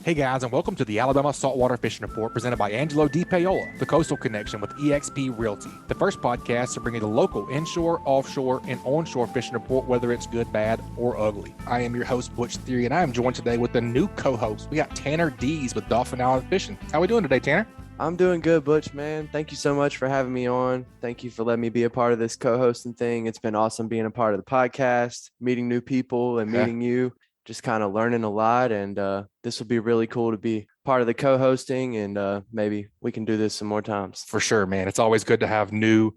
Hey guys, and welcome to the Alabama Saltwater Fishing Report presented by Angelo DePaola, the Coastal Connection with eXp Realty. The first podcast to bring you the local inshore, offshore, and onshore fishing report, whether it's good, bad, or ugly. I am your host, Butch Thierry, and I am joined today with a new co-host. We got Tanner Deas with Dauphin Island Fishing. How we doing today, Tanner? I'm doing good, Butch, man. Thank you so much for having me on. Thank you for letting me be a part of this co-hosting thing. It's been awesome being a part of the podcast, meeting new people and meeting you, just kind of learning a lot. And this will be really cool to be part of the co-hosting, and maybe we can do this some more times. For sure, man. It's always good to have new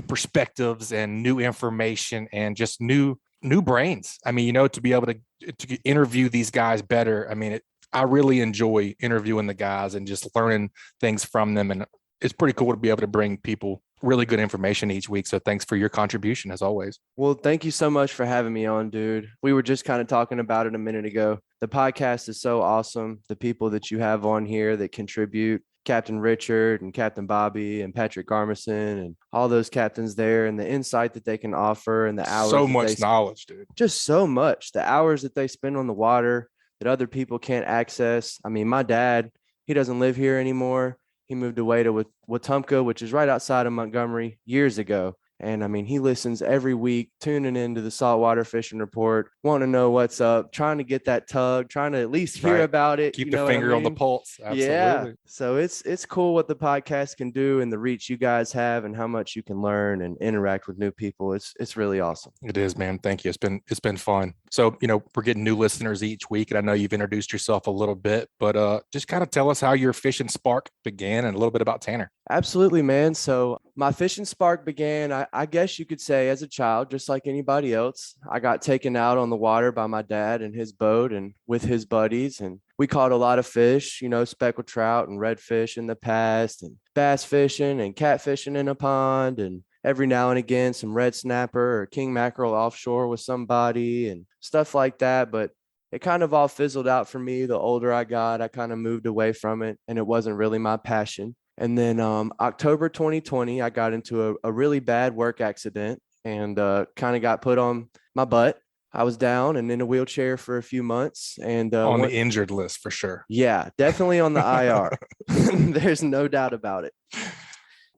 perspectives and new information and just new brains. I mean, to be able to interview these guys better. I mean, I really enjoy interviewing the guys and just learning things from them. And it's pretty cool to be able to bring people really good information each week. So thanks for your contribution as always. Well, thank you so much for having me on, dude. We were just kind of talking about it a minute ago. The podcast is so awesome. The people that you have on here that contribute, Captain Richard and Captain Bobby and Patrick Garmison and all those captains there, and the insight that they can offer and the hours. So much knowledge, dude. Just so much. The hours that they spend on the water that other people can't access. I mean, my dad, he doesn't live here anymore. He moved away to Wetumpka, which is right outside of Montgomery, years ago. And I mean, he listens every week, tuning into the Saltwater Fishing Report, wanting to know what's up, trying to get that tug, trying to at least hear about it. Keep the finger on the pulse. Absolutely. Yeah. So it's cool what the podcast can do and the reach you guys have and how much you can learn and interact with new people. It's really awesome. It is, man. Thank you. It's been fun. So, we're getting new listeners each week, and I know you've introduced yourself a little bit, but just kind of tell us how your fishing spark began and a little bit about Tanner. Absolutely, man. So my fishing spark began, I guess you could say, as a child, just like anybody else. I got taken out on the water by my dad and his boat and with his buddies. And we caught a lot of fish, speckled trout and redfish in the past, and bass fishing and catfishing in a pond. And every now and again, some red snapper or king mackerel offshore with somebody and stuff like that. But it kind of all fizzled out for me. The older I got, I kind of moved away from it, and it wasn't really my passion. And then October 2020, I got into a really bad work accident and kind of got put on my butt. I was down and in a wheelchair for a few months. And on the injured list for sure. Yeah, definitely on the IR. There's no doubt about it.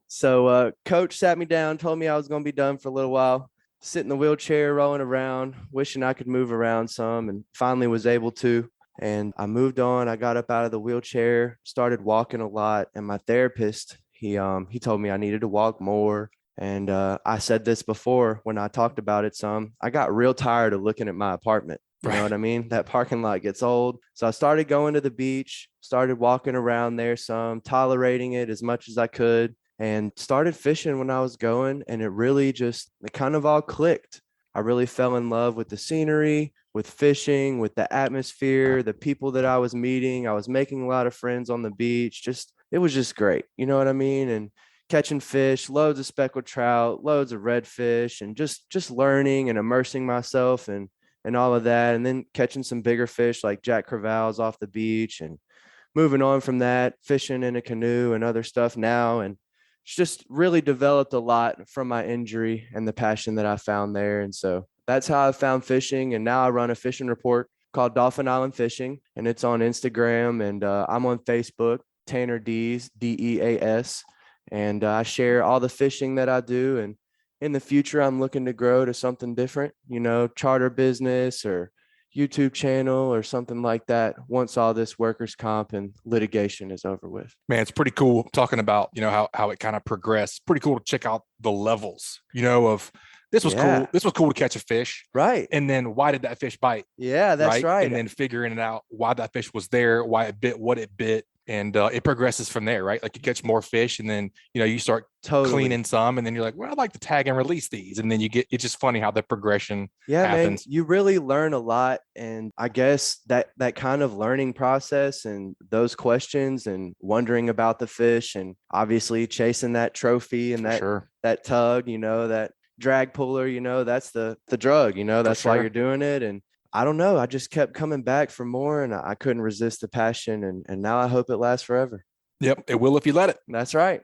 So coach sat me down, told me I was going to be done for a little while, sit in the wheelchair, rolling around, wishing I could move around some, and finally was able to. And I moved on. I got up out of the wheelchair, started walking a lot. And my therapist, he told me I needed to walk more. And I said this before when I talked about it some. I got real tired of looking at my apartment. You know what I mean? That parking lot gets old. So I started going to the beach, started walking around there some, tolerating it as much as I could, and started fishing when I was going. And it kind of all clicked. I really fell in love with the scenery, with fishing, with the atmosphere, the people that I was meeting. I was making a lot of friends on the beach. It was just great. You know what I mean? And catching fish, loads of speckled trout, loads of redfish, and just learning and immersing myself and all of that. And then catching some bigger fish like jack crevalles off the beach, and moving on from that, fishing in a canoe and other stuff now. And it's just really developed a lot from my injury and the passion that I found there. And so that's how I found fishing. And now I run a fishing report called Dauphin Island Fishing, and it's on Instagram, and I'm on Facebook, Tanner Deas, Deas. And I share all the fishing that I do. And in the future, I'm looking to grow to something different, charter business or YouTube channel or something like that once all this workers' comp and litigation is over with. Man, it's pretty cool talking about, how it kind of progressed. Pretty cool to check out the levels, of this was cool. This was cool to catch a fish. Right. And then why did that fish bite? Yeah, that's right. And then figuring it out why that fish was there, why it bit, what it bit. And it progresses from there, right? Like you catch more fish, and then, you start cleaning some, and then you're like, well, I'd like to tag and release these. And then it's just funny how the progression happens. Man, you really learn a lot. And I guess that kind of learning process and those questions and wondering about the fish and obviously chasing that trophy and that tug, that drag puller, that's the drug, that's why you're doing it. And I don't know. I just kept coming back for more, and I couldn't resist the passion. And now I hope it lasts forever. Yep. It will if you let it. That's right.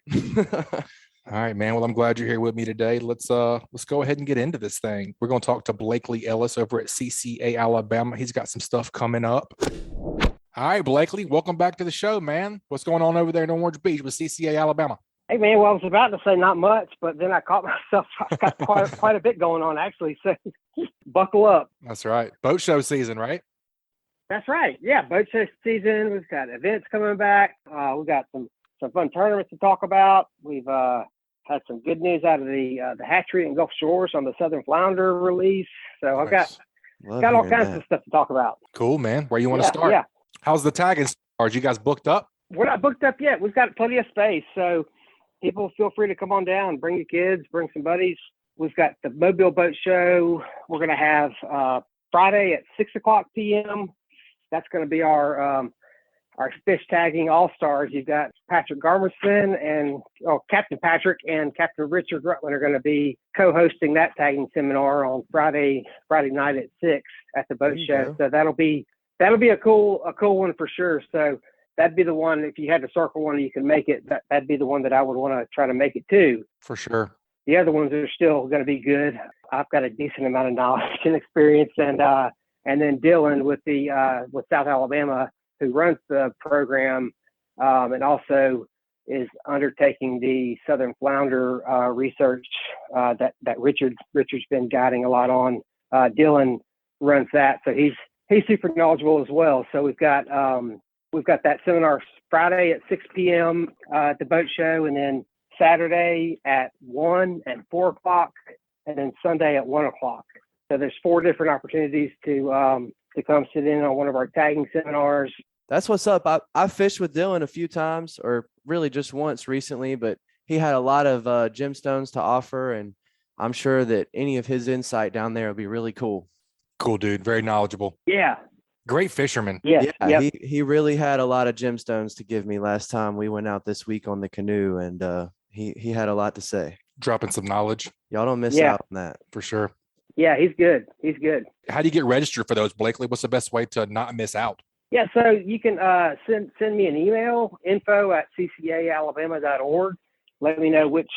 All right, man. Well, I'm glad you're here with me today. Let's go ahead and get into this thing. We're going to talk to Blakely Ellis over at CCA Alabama. He's got some stuff coming up. All right, Blakely, welcome back to the show, man. What's going on over there in Orange Beach with CCA Alabama? Hey, man, well, I was about to say not much, but then I caught myself. I've got quite a bit going on, actually, so buckle up. That's right. Boat show season, right? That's right. Yeah, boat show season. We've got events coming back. We've got some fun tournaments to talk about. We've had some good news out of the hatchery in Gulf Shores on the Southern Flounder release. So I've got all kinds of stuff to talk about. Cool, man. Where you want to start? Yeah. How's the tagging? Are you guys booked up? We're not booked up yet. We've got plenty of space. So people feel free to come on down, bring your kids, bring some buddies. We've got the Mobile Boat Show. We're going to have Friday at 6:00 p.m. That's going to be our fish tagging all-stars. You've got Patrick Garmerson and Captain Patrick and Captain Richard Rutland are going to be co-hosting that tagging seminar on Friday night at 6 at the boat show. So that'll be a cool one for sure. So that'd be the one, if you had to circle one, you can make it. That'd be the one that I would want to try to make it to. For sure. The other ones are still going to be good. I've got a decent amount of knowledge and experience, and then Dylan with South Alabama, who runs the program, and also is undertaking the Southern Flounder research that Richard's been guiding a lot on. Dylan runs that, so he's super knowledgeable as well. So we've got that seminar Friday at 6 p.m. At the boat show, and then Saturday at 1 and 4 o'clock, and then Sunday at 1 o'clock. So there's 4 different opportunities to come sit in on one of our tagging seminars. That's what's up. I fished with Dylan a few times, or really just once recently, but he had a lot of gemstones to offer, and I'm sure that any of his insight down there will be really cool. Cool, dude. Very knowledgeable. Yeah. Great fisherman. Yeah. Yep. He really had a lot of gemstones to give me last time we went out this week on the canoe, and he had a lot to say. Dropping some knowledge. Y'all don't miss out on that. For sure. Yeah, he's good. How do you get registered for those, Blakely? What's the best way to not miss out? Yeah, so you can send me an email, info@ccaalabama.org. Let me know which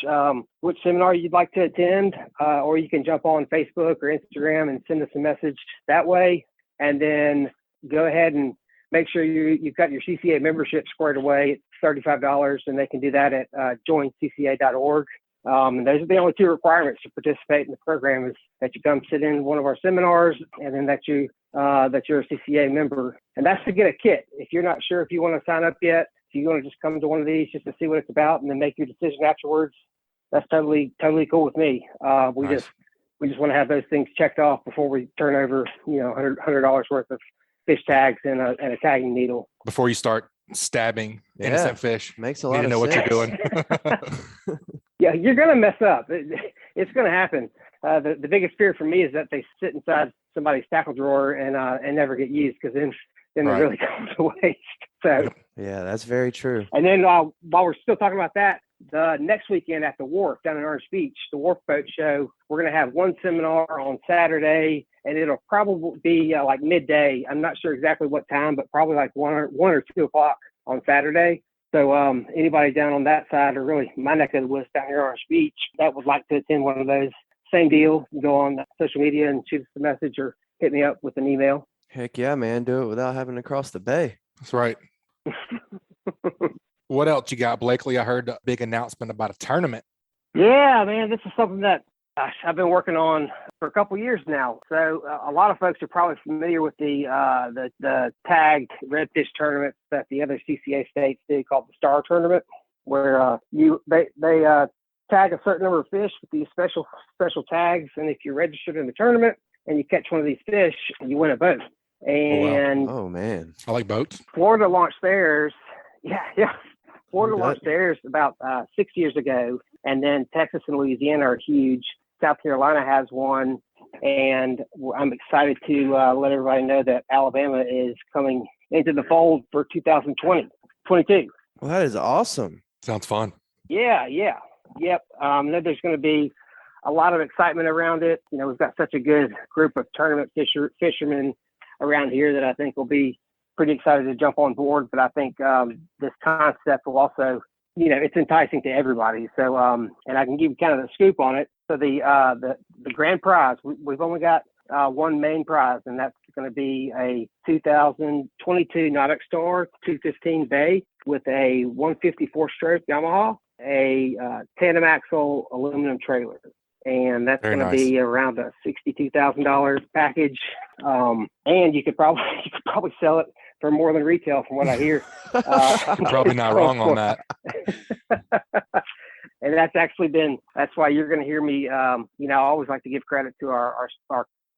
seminar you'd like to attend, or you can jump on Facebook or Instagram and send us a message that way. And then go ahead and make sure you've got your CCA membership squared away. It's $35, and they can do that at joincca.org. And those are the only 2 requirements to participate in the program: is that you come sit in one of our seminars, and then that you're a CCA member. And that's to get a kit. If you're not sure if you want to sign up yet, if you want to just come to one of these just to see what it's about and then make your decision afterwards, that's totally cool with me. We Nice. just want to have those things checked off before we turn over, $100 worth of fish tags and a tagging needle. Before you start stabbing innocent fish, Makes a you lot need to of know what sense. you're doing. Yeah, you're going to mess up. It's going to happen. The biggest fear for me is that they sit inside somebody's tackle drawer and never get used, because then Right. they really go to waste. So Yeah, that's very true. And then while we're still talking about that, the next weekend at the Wharf down in Orange Beach, the Wharf Boat Show, we're going to have one seminar on Saturday, and it'll probably be like midday. I'm not sure exactly what time, but probably like 1 or 2 o'clock on Saturday. So anybody down on that side, or really my neck of the woods down here on Orange Beach, that would like to attend one of those, same deal. Go on social media and shoot us a message or hit me up with an email. Heck yeah, man. Do it without having to cross the bay. That's right. What else you got, Blakely? I heard a big announcement about a tournament. Yeah, man, this is something that I've been working on for a couple years now. So a lot of folks are probably familiar with the tagged redfish tournaments that the other CCA states do, called the Star Tournament, where they tag a certain number of fish with these special tags, and if you're registered in the tournament and you catch one of these fish, you win a boat. And Oh man, I like boats. Florida launched theirs. Yeah. Florida launched theirs about 6 years ago, and then Texas and Louisiana are huge. South Carolina has one, and I'm excited to let everybody know that Alabama is coming into the fold for 2022. well that is awesome. Sounds fun. Yeah. Yep. There's going to be a lot of excitement around it. We've got such a good group of tournament fishermen around here that I think will be pretty excited to jump on board. But I think this concept will also, it's enticing to everybody. So, and I can give you kind of the scoop on it. So the grand prize, we've only got one main prize, and that's going to be a 2022 Nautic Star 215 bay with a 154 stroke Yamaha, a tandem axle aluminum trailer. And that's going to be around a $62,000 package. And you could probably sell it for more than retail from what I hear. Probably not wrong on that. And that's why you're going to hear me, I always like to give credit to our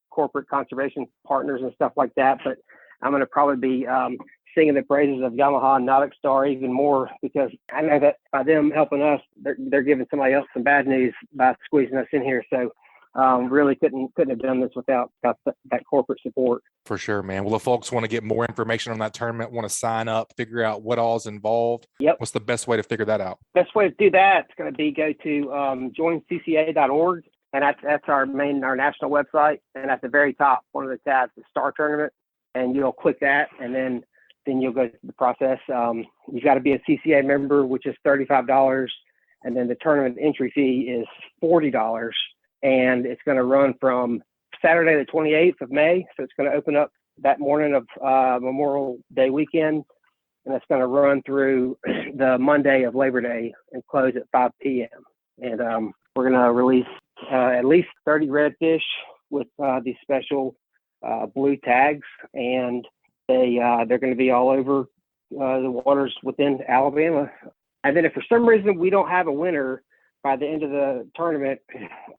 corporate conservation partners and stuff like that, but I'm going to probably be singing the praises of Yamaha and Nautic Star even more, because I know that by them helping us, they're giving somebody else some bad news by squeezing us in here. So really couldn't have done this without that corporate support. For sure, man. Well, if folks want to get more information on that tournament, want to sign up, figure out what all is involved, what's the best way to figure that out? Best way to do that is going to be go to joincca.org, and that's our national website. And at the very top, one of the tabs is Star Tournament, and you'll click that, and then you'll go through the process. You've got to be a CCA member, which is $35, and then the tournament entry fee is $40. And it's going to run from Saturday the 28th of May. So it's going to open up that morning of Memorial Day weekend, and it's going to run through the Monday of Labor Day and close at 5 p.m. And we're going to release at least 30 redfish with these special blue tags, and they're going to be all over the waters within Alabama. And then if for some reason we don't have a winner by the end of the tournament,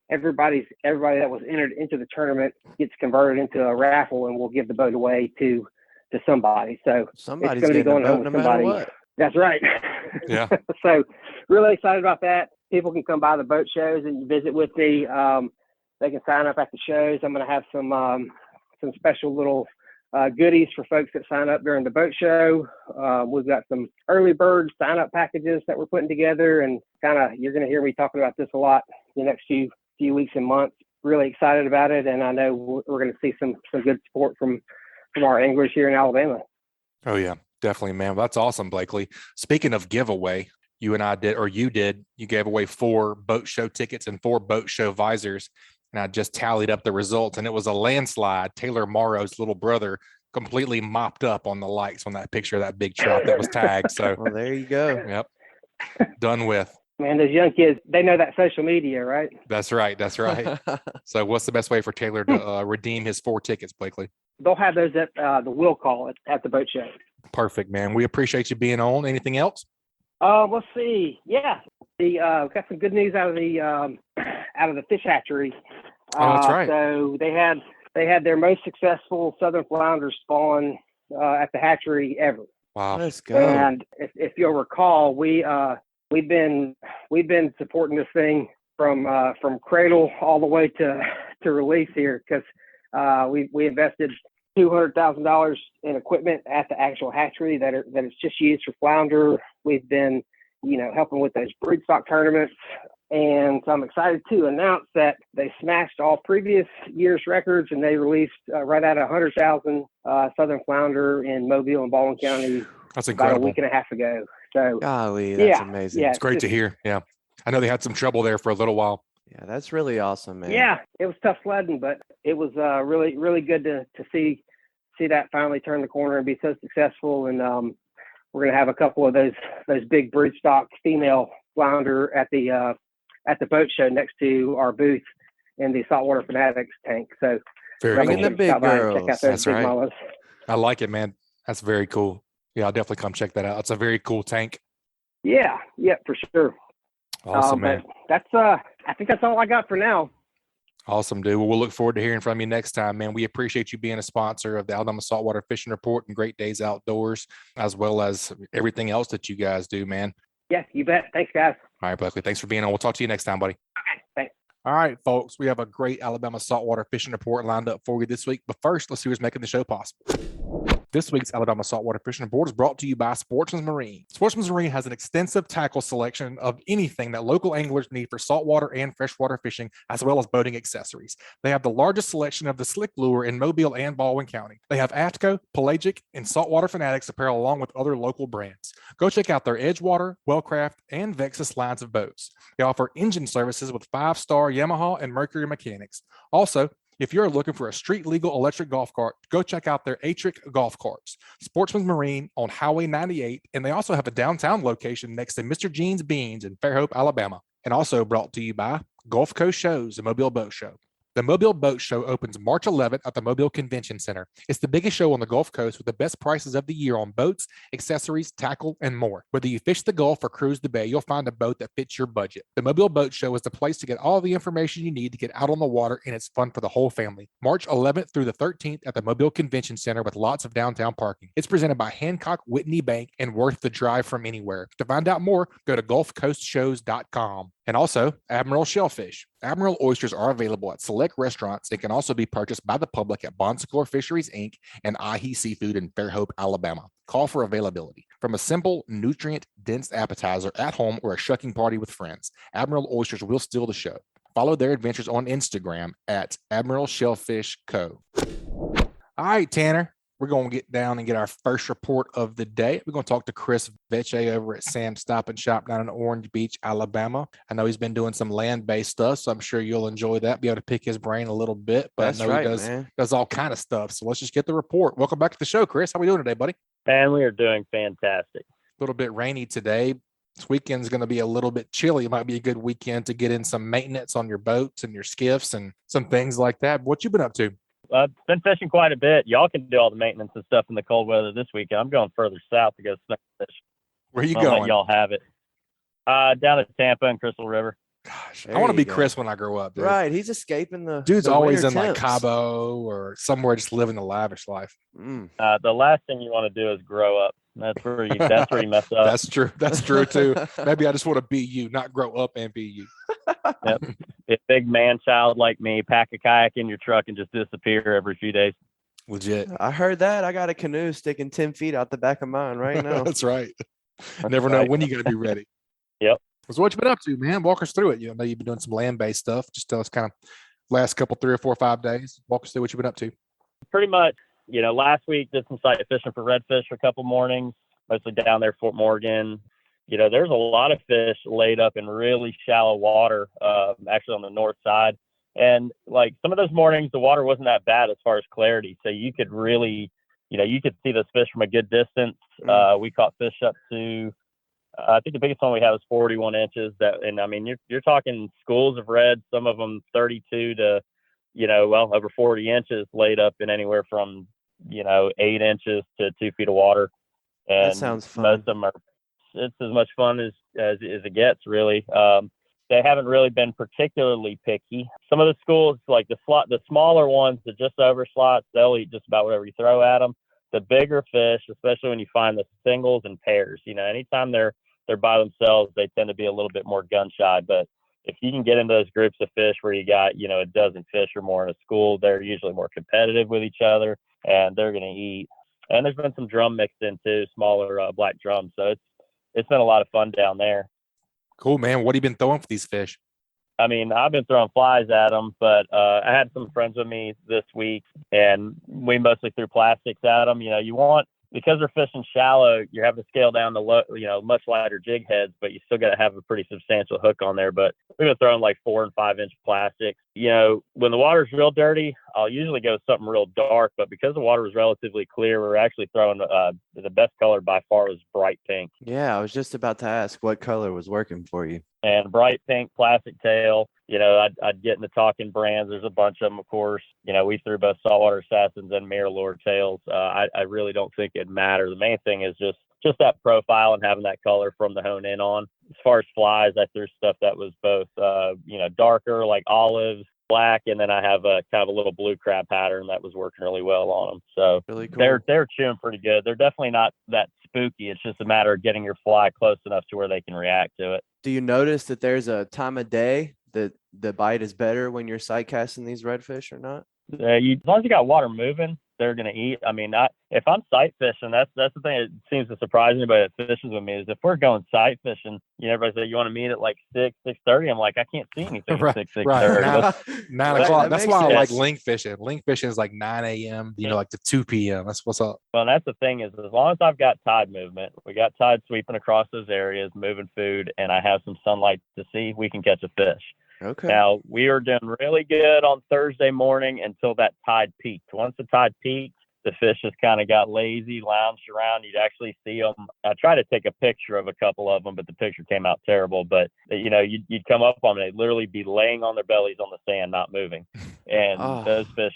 everybody that was entered into the tournament gets converted into a raffle, and we'll give the boat away to somebody. So somebody's it's going to be going home no with somebody. matter what. That's right. Yeah. So really excited about that. People can come by the boat shows and visit with me. They can sign up at the shows. I'm going to have some special little goodies for folks that sign up during the boat show. We've got some early bird sign up packages that we're putting together, and you're going to hear me talking about this a lot the next few weeks and months. Really excited about it, and I know we're going to see some good support from our anglers here in Alabama. Oh yeah, definitely, man. Well, that's awesome, Blakely. Speaking of giveaway, you gave away 4 boat show tickets and 4 boat show visors. And I just tallied up the results, and it was a landslide. Taylor Morrow's little brother completely mopped up on the likes on that picture of that big trout that was tagged. So, well, there you go. Yep. Done with. Man, those young kids, they know that social media, right? That's right. That's right. So what's the best way for Taylor to redeem his 4 tickets, Blakely? They'll have those at the will call at the boat show. Perfect, man. We appreciate you being on. Anything else? Let's see. Yeah. Got some good news out of the fish hatchery. Oh, that's right. So they had their most successful southern flounder spawn at the hatchery ever. Wow. Let's go. And if you'll recall, we've been supporting this thing from cradle all the way to release here, because we invested $200,000 in equipment at the actual hatchery that is just used for flounder. We've been, helping with those broodstock tournaments. And so I'm excited to announce that they smashed all previous year's records, and they released right at 100,000 southern flounder in Mobile and Baldwin County. That's incredible. About a week and a half ago. So golly, that's amazing. Yeah, it's great to hear. Yeah. I know they had some trouble there for a little while. Yeah, that's really awesome, man. Yeah, it was tough sledding, but it was really, really good to see that finally turn the corner and be so successful. And we're going to have a couple of those big broodstock female flounder at the boat show next to our booth in the Saltwater Fanatics tank. So very cool. The big girls. Check out those That's big right. mamas. I like it, man. That's very cool. Yeah, I'll definitely come check that out. It's a very cool tank. Yeah, for sure. Awesome, man. That's I think that's all I got for now. Awesome, dude. Well, we'll look forward to hearing from you next time, man. We appreciate you being a sponsor of the Alabama Saltwater Fishing Report and Great Days Outdoors, as well as everything else that you guys do, man. Yeah, you bet. Thanks, guys. All right, Blakely. Thanks for being on. We'll talk to you next time, buddy. Okay, thanks. All right, folks. We have a great Alabama Saltwater Fishing Report lined up for you this week. But first, let's see who's making the show possible. This week's Alabama Saltwater Fishing Report is brought to you by Sportsman Marine. Sportsman Marine has an extensive tackle selection of anything that local anglers need for saltwater and freshwater fishing, as well as boating accessories. They have the largest selection of the slick lure in Mobile and Baldwin County. They have AFTCO, Pelagic, and Saltwater Fanatics apparel along with other local brands. Go check out their Edgewater, Wellcraft, and Vexus lines of boats. They offer engine services with 5-star Yamaha and Mercury mechanics. Also, If you're looking for a street legal electric golf cart, go check out their Atric golf carts. Sportsman Marine on Highway 98, and they also have a downtown location next to Mr. Jean's Beans in Fairhope, Alabama. And also brought to you by Gulf Coast Shows, the Mobile Boat Show. The Mobile Boat Show opens March 11th at the Mobile Convention Center. It's the biggest show on the Gulf Coast with the best prices of the year on boats, accessories, tackle, and more. Whether you fish the Gulf or cruise the Bay, you'll find a boat that fits your budget. The Mobile Boat Show is the place to get all the information you need to get out on the water, and it's fun for the whole family. March 11th through the 13th at the Mobile Convention Center with lots of downtown parking. It's presented by Hancock Whitney Bank and worth the drive from anywhere. To find out more, go to gulfcoastshows.com. And also, Admiral Shellfish. Admiral oysters are available at select restaurants and can also be purchased by the public at Bonsecore Fisheries, Inc. and Ahi Seafood in Fairhope, Alabama. Call for availability. From a simple, nutrient-dense appetizer at home or a shucking party with friends, Admiral oysters will steal the show. Follow their adventures on Instagram at Admiral Shellfish Co. All right, Tanner. We're going to get down and get our first report of the day. We're going to talk to Chris Vecey over at Sam's Stop and Shop down in Orange Beach, Alabama. I know he's been doing some land-based stuff, so I'm sure you'll enjoy that, be able to pick his brain a little bit. But That's I know right, he does all kind of stuff. So let's just get the report. Welcome back to the show, Chris. How are we doing today, buddy? Man, we are doing fantastic. A little bit rainy today. This weekend's going to be a little bit chilly. It might be a good weekend to get in some maintenance on your boats and your skiffs and some things like that. What you been up to? I've been fishing quite a bit. Y'all can do all the maintenance and stuff in the cold weather this weekend. I'm going further south to go snow fish. Where are you I'll going? let y'all have it. Down at Tampa and Crystal River. Gosh, There I want to you be go. Chris when I grow up, dude. Right. He's escaping the Dude's the always in winter like temps. Cabo or somewhere just living the lavish life. The last thing you want to do is grow up. That's where you mess up. That's true. That's true too. Maybe I just want to be you, not grow up and be you. Yep. A big man child like me, pack a kayak in your truck and just disappear every few days. Legit. I heard that. I got a canoe sticking 10 feet out the back of mine right now. That's right. That's Never know right. when you're going to be ready. Yep. So what you been up to, man? Walk us through it. You know, you've been doing some land-based stuff. Just tell us kind of last couple, 3 or 4 or 5 days. Walk us through what you've been up to. Pretty much, last week did some sight fishing for redfish for a couple mornings, mostly down there, Fort Morgan. There's a lot of fish laid up in really shallow water, actually on the north side. And like some of those mornings, the water wasn't that bad as far as clarity. So you could really, you could see those fish from a good distance. We caught fish up to, I think the biggest one we had was 41 inches. You're talking schools of red, some of them 32 to, over 40 inches laid up in anywhere from, 8 inches to 2 feet of water. And That sounds fun. most of them it's as much fun as it gets, really. They haven't really been particularly picky. Some of the schools, like the smaller ones, the just over slots, they'll eat just about whatever you throw at them. The bigger fish, especially when you find the singles and pairs, anytime they're by themselves, they tend to be a little bit more gun shy. But if you can get into those groups of fish where you got, a dozen fish or more in a school, they're usually more competitive with each other and they're going to eat. And there's been some drum mixed in too, smaller black drums. So it's been a lot of fun down there. Cool, man. What have you been throwing for these fish? I've been throwing flies at them, but I had some friends with me this week, and we mostly threw plastics at them. Because they're fishing shallow, you're having to scale down the much lighter jig heads, but you still got to have a pretty substantial hook on there. But we've been throwing like 4 and 5 inch plastics. When the water's real dirty, I'll usually go with something real dark, but because the water was relatively clear, we were actually throwing the best color by far was bright pink. Yeah, I was just about to ask what color was working for you. And bright pink plastic tail, I'd get into talking brands. There's a bunch of them, of course. We threw both Saltwater Assassins and Mirror Lure tails. I really don't think it'd matter. The main thing is just that profile and having that color from the hone in on. As far as flies, I threw stuff that was both, darker, like olives, black, and then I have a kind of a little blue crab pattern that was working really well on them. So Really cool. they're chewing pretty good. They're definitely not that spooky. It's just a matter of getting your fly close enough to where they can react to it. Do you notice that there's a time of day that the bite is better when you're sight casting these redfish or not? As long as you got water moving, they're going to eat. If I'm sight fishing, that's the thing that seems to surprise anybody that fishes with me is if we're going sight fishing, everybody say, you want to meet at like 6:30? I'm like, I can't see anything Right, at 6:30. right. 9 o'clock. That's why I like sense. link fishing. Link fishing is like 9 a.m., like to 2 p.m. That's what's up. Well, that's the thing is as long as I've got tide movement, we got tide sweeping across those areas, moving food, and I have some sunlight to see, we can catch a fish. Okay. Now, we were doing really good on Thursday morning until that tide peaked. Once the tide peaked, the fish just kind of got lazy, lounged around. You'd actually see them. I tried to take a picture of a couple of them, but the picture came out terrible. But, you'd come up on them. They'd literally be laying on their bellies on the sand, not moving. And those fish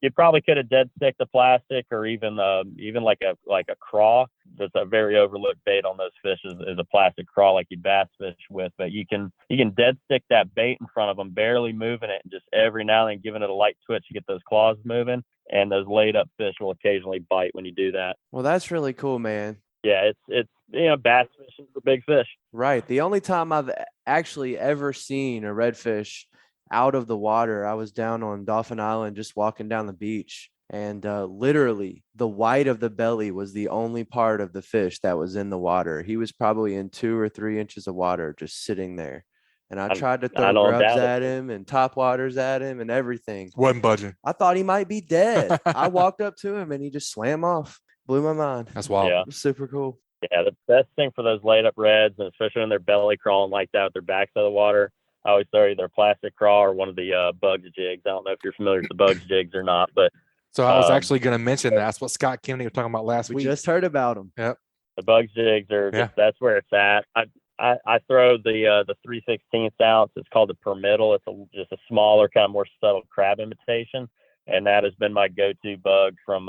you probably could have dead stick the plastic, or even like a craw. That's a very overlooked bait on those fish is a plastic craw like you bass fish with. But you can dead stick that bait in front of them, barely moving it, and just every now and then giving it a light twitch to get those claws moving. And those laid up fish will occasionally bite when you do that. Well, that's really cool, man. Yeah, it's bass fishing for big fish. Right. The only time I've actually ever seen a redfish out of the water, I was down on Dolphin Island just walking down the beach, and literally the white of the belly was the only part of the fish that was in the water. He was probably in 2 or 3 inches of water just sitting there. And I tried to throw grubs at him and top waters at him and everything. Wasn't budging. I thought he might be dead. I walked up to him and he just swam off. Blew my mind. That's wild. Yeah. It was super cool. Yeah, the best thing for those laid up reds, and especially when they're belly crawling like that with their backs out of the water, I always throw either a plastic craw or one of the Bugs jigs. I don't know if you're familiar with the Bugs jigs or not, but so I was actually going to mention that's what Scott Kennedy was talking about last week. We just heard about him. Yep. The Bugs jigs are that's where it's at. I throw the 3/16 ounce. It's called the Permittal. It's just a smaller, kind of more subtle crab imitation, and that has been my go-to bug from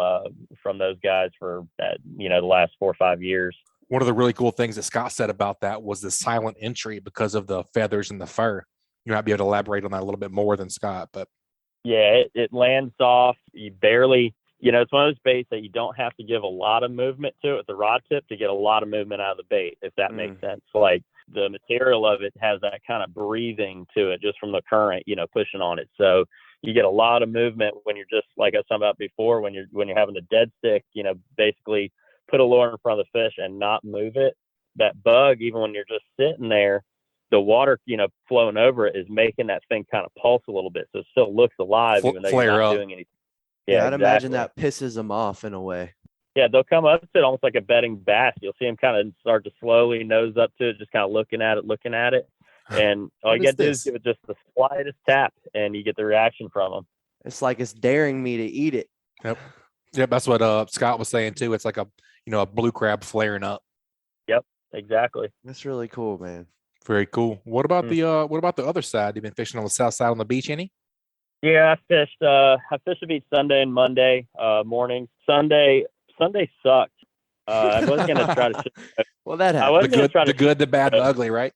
those guys for the last 4 or 5 years. One of the really cool things that Scott said about that was the silent entry because of the feathers and the fur. You might be able to elaborate on that a little bit more than Scott, but yeah, it lands soft. You barely. It's one of those baits that you don't have to give a lot of movement to with the rod tip to get a lot of movement out of the bait, if that makes sense. Like the material of it has that kind of breathing to it just from the current, pushing on it. So you get a lot of movement when you're just, like I was talking about before, when you're having a dead stick, basically put a lure in front of the fish and not move it. That bug, even when you're just sitting there, the water, flowing over it is making that thing kind of pulse a little bit. So it still looks alive, even though you're not doing anything. Yeah, I'd imagine that pisses them off in a way. Yeah, they'll come up to it almost like a bedding bass. You'll see them kind of start to slowly nose up to it, just kind of looking at it. And all you got to do is give it just the slightest tap, and you get the reaction from them. It's like it's daring me to eat it. Yep, that's what Scott was saying too. It's like a blue crab flaring up. Yep, exactly. That's really cool, man. Very cool. What about the other side? You've been fishing on the south side on the beach, any? Yeah, I fished the beach Sunday and Monday mornings. Sunday sucked. I wasn't gonna try to. Well, that happened. The good, the bad, the ugly, right?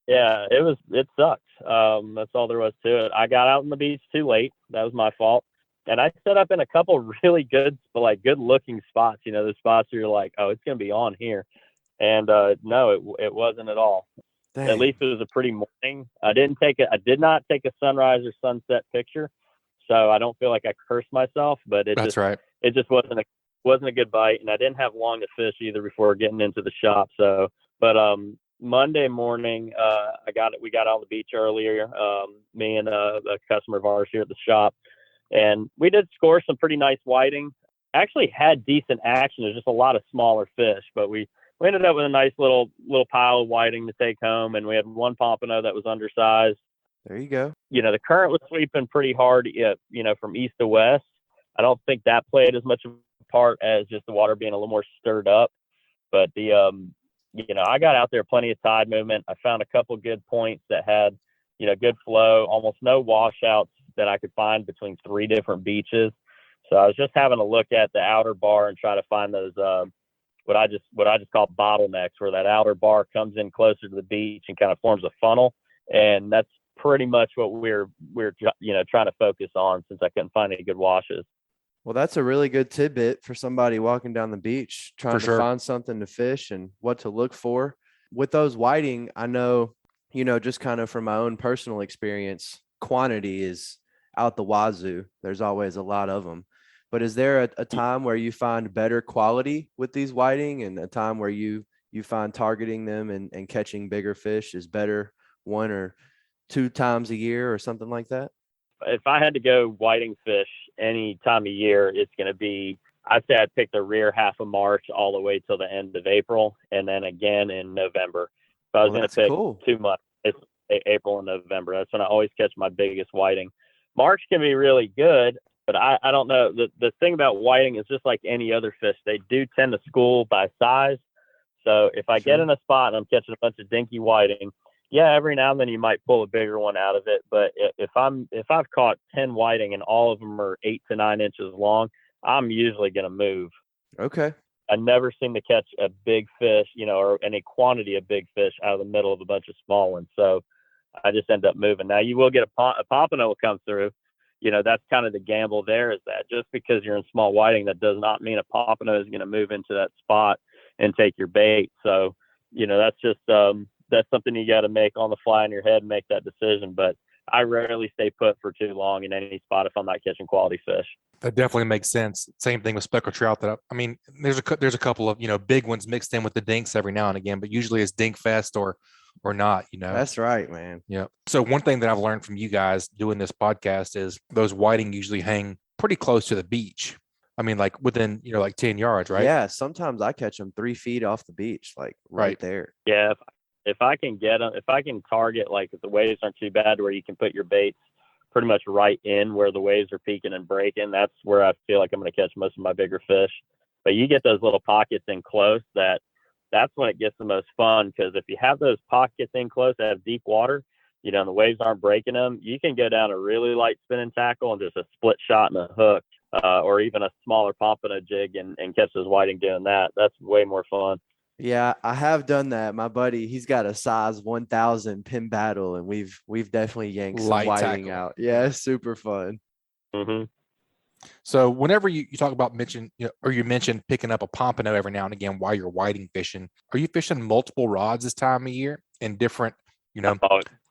Yeah, it sucked. That's all there was to it. I got out on the beach too late. That was my fault. And I set up in a couple really good looking spots. The spots where you're like, oh, it's gonna be on here. And no, it wasn't at all. Dang. At least it was a pretty morning. I did not take a sunrise or sunset picture, so I don't feel like I cursed myself. But it just wasn't a good bite, and I didn't have long to fish either before getting into the shop. So, but Monday morning, we got on the beach earlier. Me and a customer of ours here at the shop, and we did score some pretty nice whiting. Actually had decent action. There's just a lot of smaller fish, but we ended up with a nice little pile of whiting to take home, and we had one pompano that was undersized. There you go. The current was sweeping pretty hard, from east to west. I don't think that played as much of a part as just the water being a little more stirred up. But I got out there, plenty of tide movement. I found a couple good points that had, good flow, almost no washouts that I could find between 3 different beaches. So I was just having a look at the outer bar and try to find those, what I just call bottlenecks, where that outer bar comes in closer to the beach and kind of forms a funnel. And that's pretty much what we're trying to focus on, since I couldn't find any good washes. Well, that's a really good tidbit for somebody walking down the beach, trying to find something to fish and what to look for. With those whiting, I know, just kind of from my own personal experience, quantity is out the wazoo. There's always a lot of them. But is there a time where you find better quality with these whiting, and a time where you find targeting them and catching bigger fish is better 1 or 2 times a year or something like that? If I had to go whiting fish any time of year, it's going to be, I'd say I'd pick the rear half of March all the way till the end of April, and then again in November. If I was going to pick 2 months, April and November. That's when I always catch my biggest whiting. March can be really good, but I don't know. The thing about whiting is just like any other fish. They do tend to school by size. So if I get in a spot and I'm catching a bunch of dinky whiting, yeah, every now and then you might pull a bigger one out of it. But if I've caught 10 whiting and all of them are 8 to 9 inches long, I'm usually going to move. Okay. I never seem to catch a big fish, or any quantity of big fish out of the middle of a bunch of small ones. So I just end up moving. Now you will get a pompano will come through. That's kind of the gamble there, is that just because you're in small whiting, that does not mean a pompano is going to move into that spot and take your bait. So, that's just, that's something you got to make on the fly in your head and make that decision. But I rarely stay put for too long in any spot if I'm not catching quality fish. That definitely makes sense. Same thing with speckled trout. There's a couple of big ones mixed in with the dinks every now and again, but usually it's dink fest or not. That's right, man. Yeah. So one thing that I've learned from you guys doing this podcast is those whiting usually hang pretty close to the beach. Like within 10 yards, right? Yeah. Sometimes I catch them 3 feet off the beach, like right there. Yeah. If I can get them, if I can target, like if the waves aren't too bad where you can put your baits pretty much right in where the waves are peaking and breaking, that's where I feel like I'm going to catch most of my bigger fish. But you get those little pockets in close, that's when it gets the most fun, because if you have those pockets in close that have deep water, and the waves aren't breaking them, you can go down a really light spinning tackle and just a split shot and a hook, or even a smaller pompano jig and catch those whiting doing that. That's way more fun. Yeah, I have done that. My buddy, he's got a size 1000 pin battle, and we've definitely yanked some whiting out. Yeah, it's super fun. Mm-hmm. So whenever you talk about you mentioned picking up a pompano every now and again while you're whiting fishing, are you fishing multiple rods this time of year in different,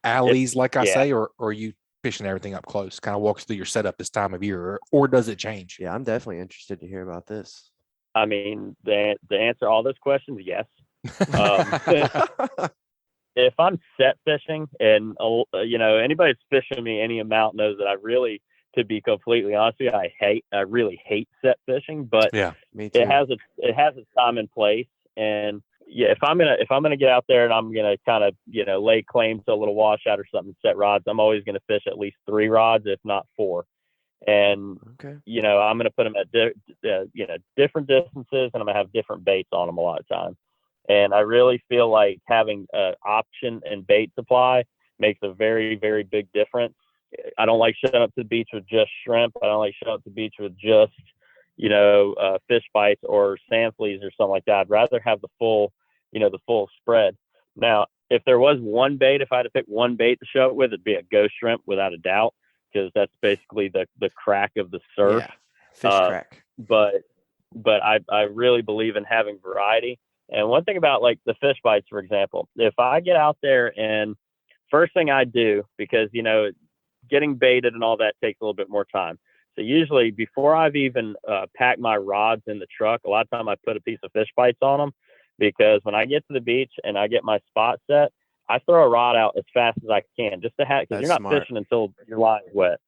alleys, I say, or are you fishing everything up close? Kind of walks through your setup this time of year, or does it change? Yeah, I'm definitely interested to hear about this. The answer to all those questions, yes. If I'm set fishing, and anybody that's fishing me any amount knows that I really, to be completely honest with you, I really hate set fishing, but yeah, me too. It has its time and place. And yeah, if I'm gonna get out there and I'm gonna kind of lay claim to a little washout or something, set rods, I'm always gonna fish at least 3 rods, if not 4. And okay. I'm gonna put them at different distances, and I'm gonna have different baits on them a lot of times. And I really feel like having an option and bait supply makes a very, very big difference. I don't like showing up to the beach with just shrimp. I don't like showing up to the beach with just, fish bites or sand fleas or something like that. I'd rather have the full spread. Now, if there was one bait, if I had to pick one bait to show it with, it'd be a ghost shrimp without a doubt, because that's basically the crack of the surf. Yeah, fish crack. But I really believe in having variety. And one thing about like the fish bites, for example, if I get out there and first thing I do, because, getting baited and all that takes a little bit more time. So usually before I've even packed my rods in the truck, a lot of time I put a piece of fish bites on them, because when I get to the beach and I get my spot set, I throw a rod out as fast as I can, just to have, because you're not fishing until your line's wet.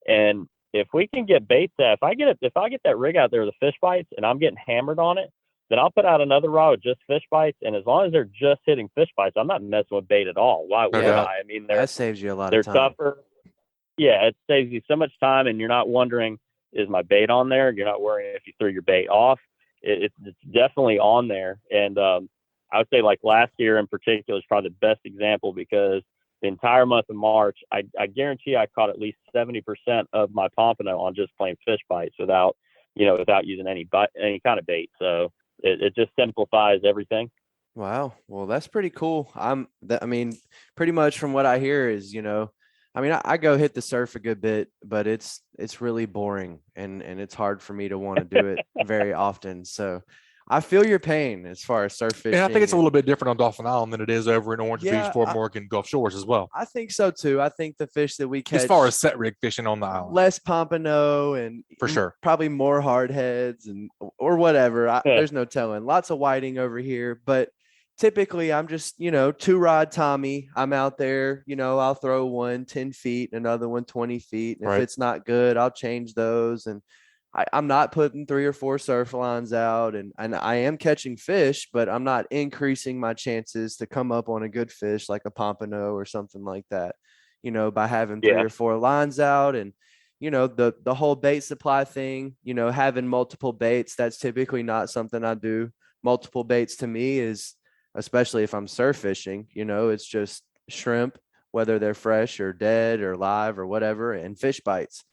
And if we can get bait set, if I get that rig out there with the fish bites and I'm getting hammered on it, then I'll put out another rod with just fish bites. And as long as they're just hitting fish bites, I'm not messing with bait at all. Why would I? That saves you a lot of time. They're tougher. Yeah, it saves you so much time, and you're not wondering, is my bait on there? You're not worrying if you threw your bait off. It's definitely on there. And I would say like last year in particular is probably the best example, because the entire month of March, I guarantee I caught at least 70% of my pompano on just plain fish bites without using any kind of bait. So it just simplifies everything. Wow. Well, that's pretty cool. Pretty much from what I hear is, I go hit the surf a good bit, but it's really boring and it's hard for me to want to do it very often. So I feel your pain as far as surf fishing. And I think it's a little bit different on Dolphin Island than it is over in Orange Beach, Fort Morgan, Gulf Shores as well. I think so too. I think the fish that we catch, as far as set rig fishing on the island, less pompano and for sure, probably more hard heads or whatever. There's no telling. Lots of whiting over here, but typically I'm just, 2-rod Tommy. I'm out there, I'll throw one 10 feet, another one 20 feet. And if it's not good, I'll change those. And I'm not putting 3 or 4 surf lines out, and I am catching fish, but I'm not increasing my chances to come up on a good fish like a pompano or something like that, by having 3 or 4 lines out. And, the whole bait supply thing, having multiple baits, that's typically not something I do. Multiple baits to me is, especially if I'm surf fishing, it's just shrimp, whether they're fresh or dead or live or whatever, and fish bites.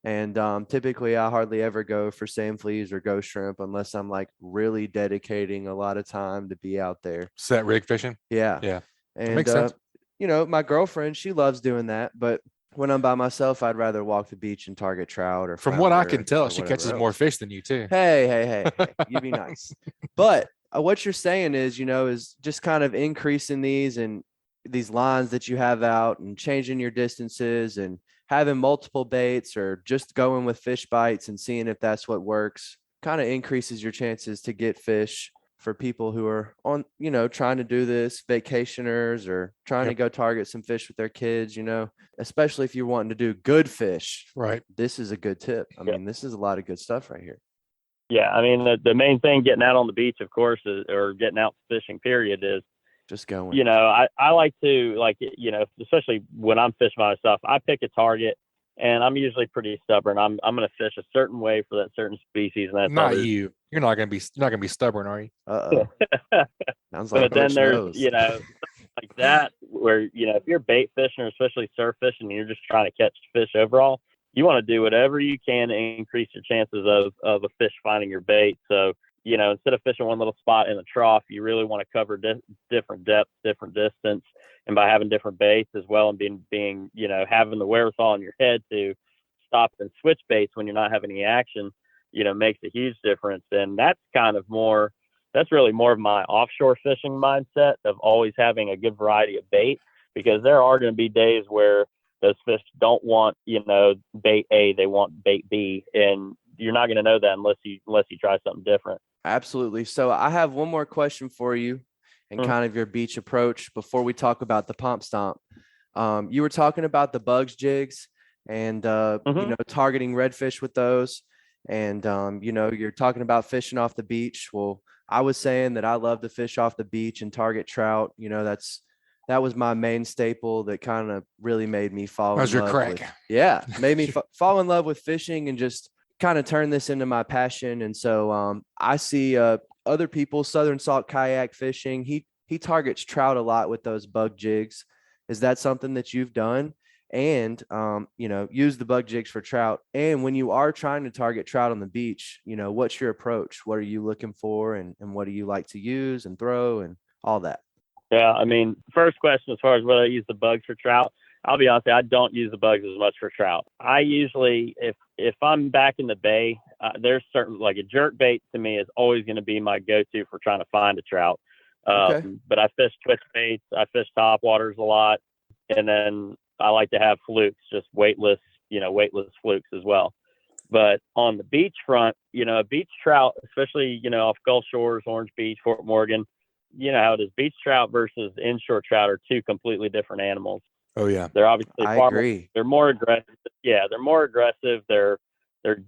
And typically I hardly ever go for sand fleas or ghost shrimp unless I'm like really dedicating a lot of time to be out there. Set rig fishing. Yeah. Yeah. And, makes sense. My girlfriend, she loves doing that. But when I'm by myself, I'd rather walk the beach and target trout or from what I flounder can tell, or she whatever catches else. more fish than you too. Hey, you be nice. But what you're saying is, is just kind of increasing these lines that you have out and changing your distances and having multiple baits or just going with fish bites and seeing if that's what works kind of increases your chances to get fish for people who are on, trying to do this, vacationers or trying to go target some fish with their kids, especially if you're wanting to do good fish. Right. This is a good tip. I mean, this is a lot of good stuff right here. Yeah. I mean, the main thing getting out on the beach, of course, or getting out fishing period is, just going. I like to, especially when I'm fishing by myself, I pick a target and I'm usually pretty stubborn. I'm going to fish a certain way for that certain species. And that's not others. you. You're not going to be stubborn, are you? Sounds like but then there's, knows. like that where, if you're bait fishing or especially surf fishing and you're just trying to catch fish overall, you want to do whatever you can to increase your chances of a fish finding your bait. So, instead of fishing one little spot in the trough, you really want to cover different depths, different distance. And by having different baits as well and being, having the wherewithal in your head to stop and switch baits when you're not having any action, makes a huge difference. And that's really more of my offshore fishing mindset of always having a good variety of bait, because there are going to be days where those fish don't want, bait A, they want bait B. And you're not going to know that unless you try something different. Absolutely. So I have one more question for you and kind of your beach approach before we talk about the pump stomp. You were talking about the bugs jigs and, targeting redfish with those. And, you're talking about fishing off the beach. Well, I was saying that I love to fish off the beach and target trout. That was my main staple that kind of really made me fall in love with. Yeah. Made me fall in love with fishing and just kind of turn this into my passion. And so I see other people, Southern Salt kayak fishing. He targets trout a lot with those bug jigs. Is that something that you've done? And use the bug jigs for trout. And when you are trying to target trout on the beach, what's your approach? What are you looking for, and what do you like to use and throw and all that? Yeah, I mean, first question as far as whether I use the bugs for trout, I'll be honest, I don't use the bugs as much for trout. I usually, if I'm back in the bay, there's certain, like a jerk bait to me is always going to be my go-to for trying to find a trout. Okay. But I fish twitch baits, I fish top waters a lot, and then I like to have flukes, just weightless flukes as well. But on the beach front, a beach trout, especially, off Gulf Shores, Orange Beach, Fort Morgan, how it is. Beach trout versus inshore trout are two completely different animals. Oh yeah. They're obviously I agree. They're more aggressive. Yeah, they're more aggressive. They're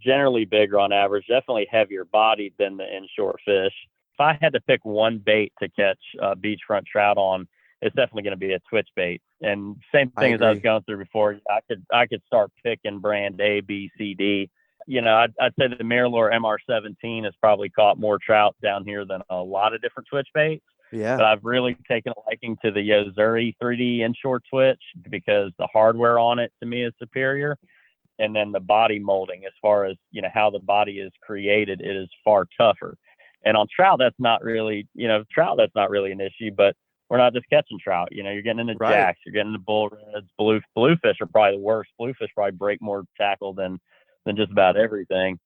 generally bigger on average, definitely heavier bodied than the inshore fish. If I had to pick one bait to catch beachfront trout on, it's definitely going to be a twitch bait. And same thing as I was going through before, I could start picking brand A, B, C, D. I'd say the Miralure MR17 has probably caught more trout down here than a lot of different twitch baits. Yeah. But I've really taken a liking to the Yozuri 3D inshore twitch because the hardware on it to me is superior. And then the body molding, as far as, how the body is created, it is far tougher. And on trout, that's not really an issue, but we're not just catching trout. You're getting into jacks, you're getting into bull reds, bluefish are probably the worst. Bluefish probably break more tackle than just about everything.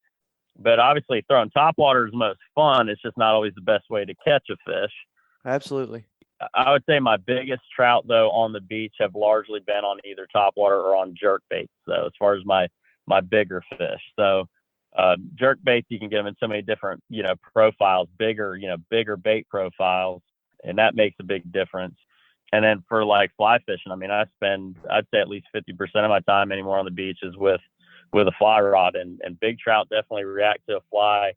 But obviously throwing topwater is the most fun. It's just not always the best way to catch a fish. Absolutely. I would say my biggest trout, though, on the beach have largely been on either topwater or on jerk baits, though, as far as my bigger fish. So jerk baits, you can get them in so many different, profiles, bigger bait profiles, and that makes a big difference. And then for like fly fishing, I mean, I'd say at least 50% of my time anymore on the beach is with with a fly rod, and big trout definitely react to a fly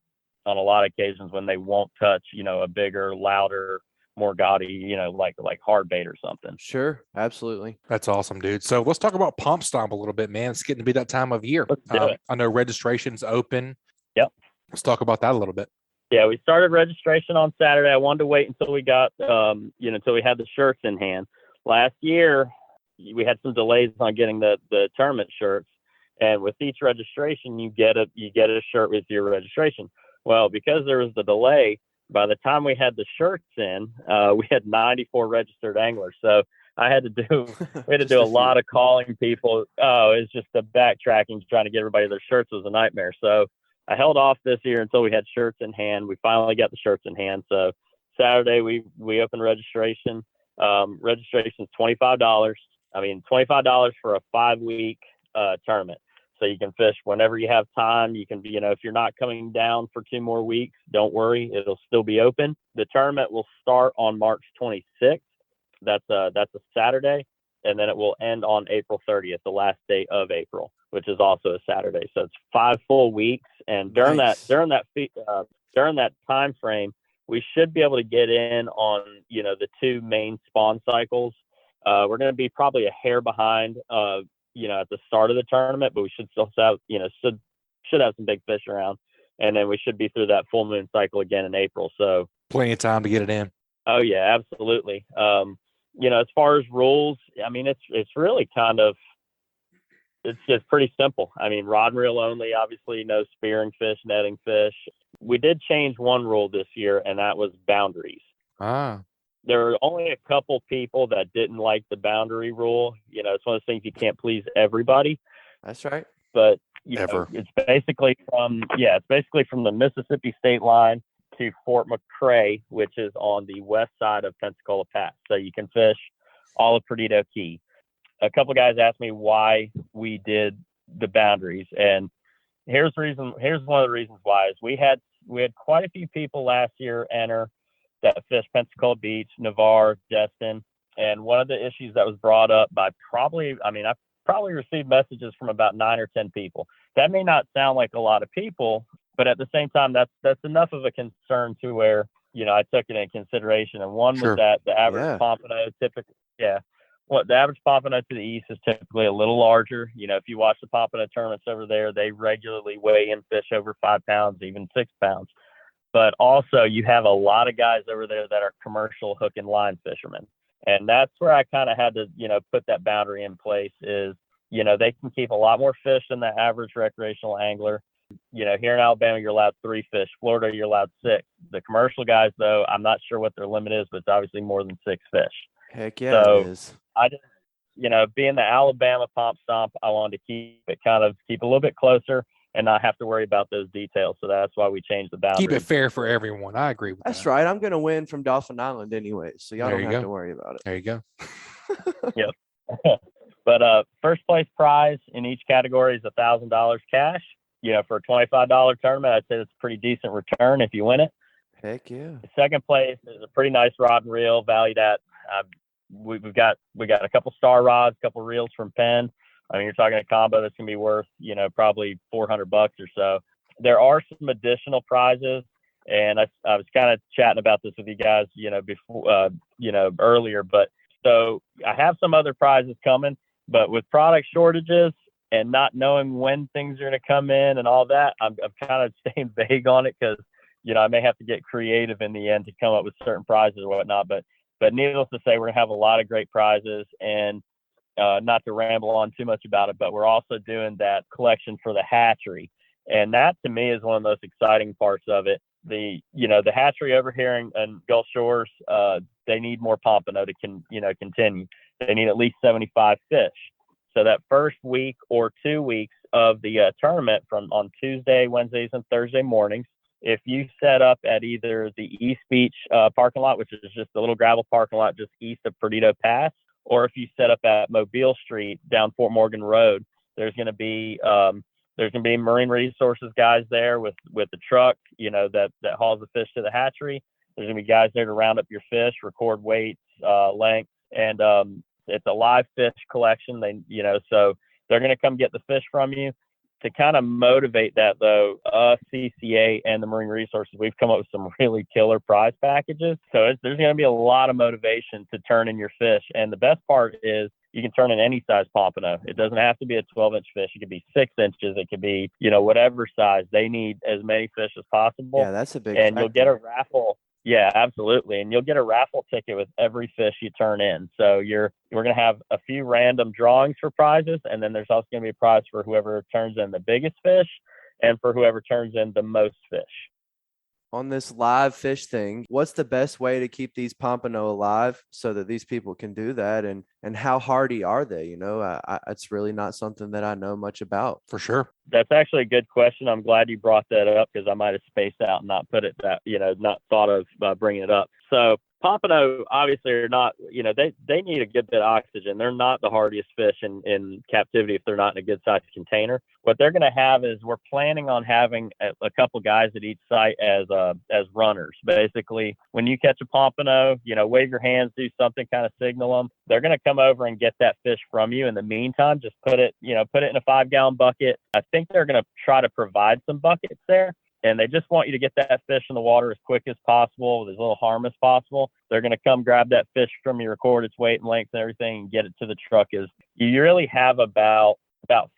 on a lot of occasions when they won't touch, a bigger, louder, more gaudy, like hard bait or something. Sure. Absolutely. That's awesome, dude. So let's talk about Pump Stomp a little bit, man. It's getting to be that time of year. Let's do it. I know registration's open. Yep. Let's talk about that a little bit. Yeah, we started registration on Saturday. I wanted to wait until we got, until we had the shirts in hand. Last year, we had some delays on getting the tournament shirts, and with each registration, you get a shirt with your registration. Well, because there was the delay, by the time we had the shirts in, we had 94 registered anglers. So we had to do a lot of calling people. Oh, it's just the backtracking, trying to get everybody their shirts was a nightmare. So I held off this year until we had shirts in hand. We finally got the shirts in hand. So Saturday we opened registration. Registration is $25. $25 for a 5-week tournament. So you can fish whenever you have time. You can, if you're not coming down for 2 more weeks, don't worry, it'll still be open. The tournament will start on March 26th. That's a Saturday, and then it will end on April 30th, the last day of April, which is also a Saturday. So it's 5 full weeks, and during that time frame, we should be able to get in on the 2 main spawn cycles. We're going to be probably a hair behind, at the start of the tournament, but we should still have, should have some big fish around, and then we should be through that full moon cycle again in April. So plenty of time to get it in. Oh yeah, absolutely. As far as rules, it's really it's just pretty simple. Rod and reel only, obviously no spearing fish, netting fish. We did change one rule this year, and that was boundaries. There were only a couple people that didn't like the boundary rule. It's one of those things you can't please everybody. That's right. But it's basically from the Mississippi state line to Fort McRae, which is on the west side of Pensacola Pass. So you can fish all of Perdido Key. A couple guys asked me why we did the boundaries, and here's one of the reasons why is we had quite a few people last year enter that fished Pensacola Beach, Navarre, Destin, and one of the issues that was brought up by I probably received messages from about 9 or 10 people. That may not sound like a lot of people, but at the same time, that's enough of a concern to where I took it into consideration. And one was that the average pompano the average pompano to the east is typically a little larger. If you watch the pompano tournaments over there, they regularly weigh in fish over 5 pounds, even 6 pounds. But also you have a lot of guys over there that are commercial hook and line fishermen. And that's where I kind of had to, put that boundary in place is, they can keep a lot more fish than the average recreational angler. Here in Alabama, you're allowed 3 fish. Florida, you're allowed 6. The commercial guys, though, I'm not sure what their limit is, but it's obviously more than 6 fish. Heck yeah, so it is. I just, being the Alabama Pump Stomp, I wanted to keep a little bit closer and not have to worry about those details. So that's why we changed the boundary. Keep it fair for everyone. I agree with that. That's right. I'm going to win from Dolphin Island anyway, so y'all don't have to worry about it. There you go. Yep. But first place prize in each category is $1,000 cash. For a $25 tournament, I'd say it's a pretty decent return if you win it. Heck yeah. Second place is a pretty nice rod and reel valued at we got a couple star rods, a couple reels from Penn. You're talking a combo that's gonna be worth probably $400 or so. There are some additional prizes, and I was kind of chatting about this with you guys before earlier. But so I have some other prizes coming, but with product shortages and not knowing when things are gonna come in and all that, I'm kind of staying vague on it because I may have to get creative in the end to come up with certain prizes or whatnot. But needless to say, we're gonna have a lot of great prizes, and not to ramble on too much about it, but we're also doing that collection for the hatchery. And that to me is one of the most exciting parts of it. The hatchery over here in Gulf Shores, they need more pompano to continue. They need at least 75 fish. So that first week or 2 weeks of the tournament on Tuesday, Wednesdays, and Thursday mornings, if you set up at either the East Beach parking lot, which is just a little gravel parking lot just east of Perdido Pass, or if you set up at Mobile Street down Fort Morgan Road, there's going to be marine resources guys there with the truck, that hauls the fish to the hatchery. There's going to be guys there to round up your fish, record weights, length, and it's a live fish collection. So they're going to come get the fish from you. to kind of motivate that, though, CCA and the Marine Resources, we've come up with some really killer prize packages. So there's going to be a lot of motivation to turn in your fish. And the best part is you can turn in any size pompano. It doesn't have to be a 12-inch fish. It could be 6 inches. It could be, whatever size. They need as many fish as possible. Yeah, that's a big And factor. you'll get a raffle. Yeah, absolutely. And you'll get a raffle ticket with every fish you turn in. So we're going to have a few random drawings for prizes. And then there's also going to be a prize for whoever turns in the biggest fish and for whoever turns in the most fish. On this live fish thing, what's the best way to keep these pompano alive so that these people can do that? And how hardy are they? It's really not something that I know much about. For sure. That's actually a good question. I'm glad you brought that up because I might have spaced out and not put it not thought of bringing it up. So pompano obviously are not, they need a good bit of oxygen. They're not the hardiest fish in captivity if they're not in a good sized container. What they're going to have is we're planning on having a couple guys at each site as runners. Basically, when you catch a pompano, wave your hands, do something, kind of signal them. They're going to come over and get that fish from you. In the meantime, just put it in a 5-gallon bucket. I think they're going to try to provide some buckets there. And they just want you to get that fish in the water as quick as possible, with as little harm as possible. They're going to come grab that fish from you, record its weight and length and everything, and get it to the truck. You really have about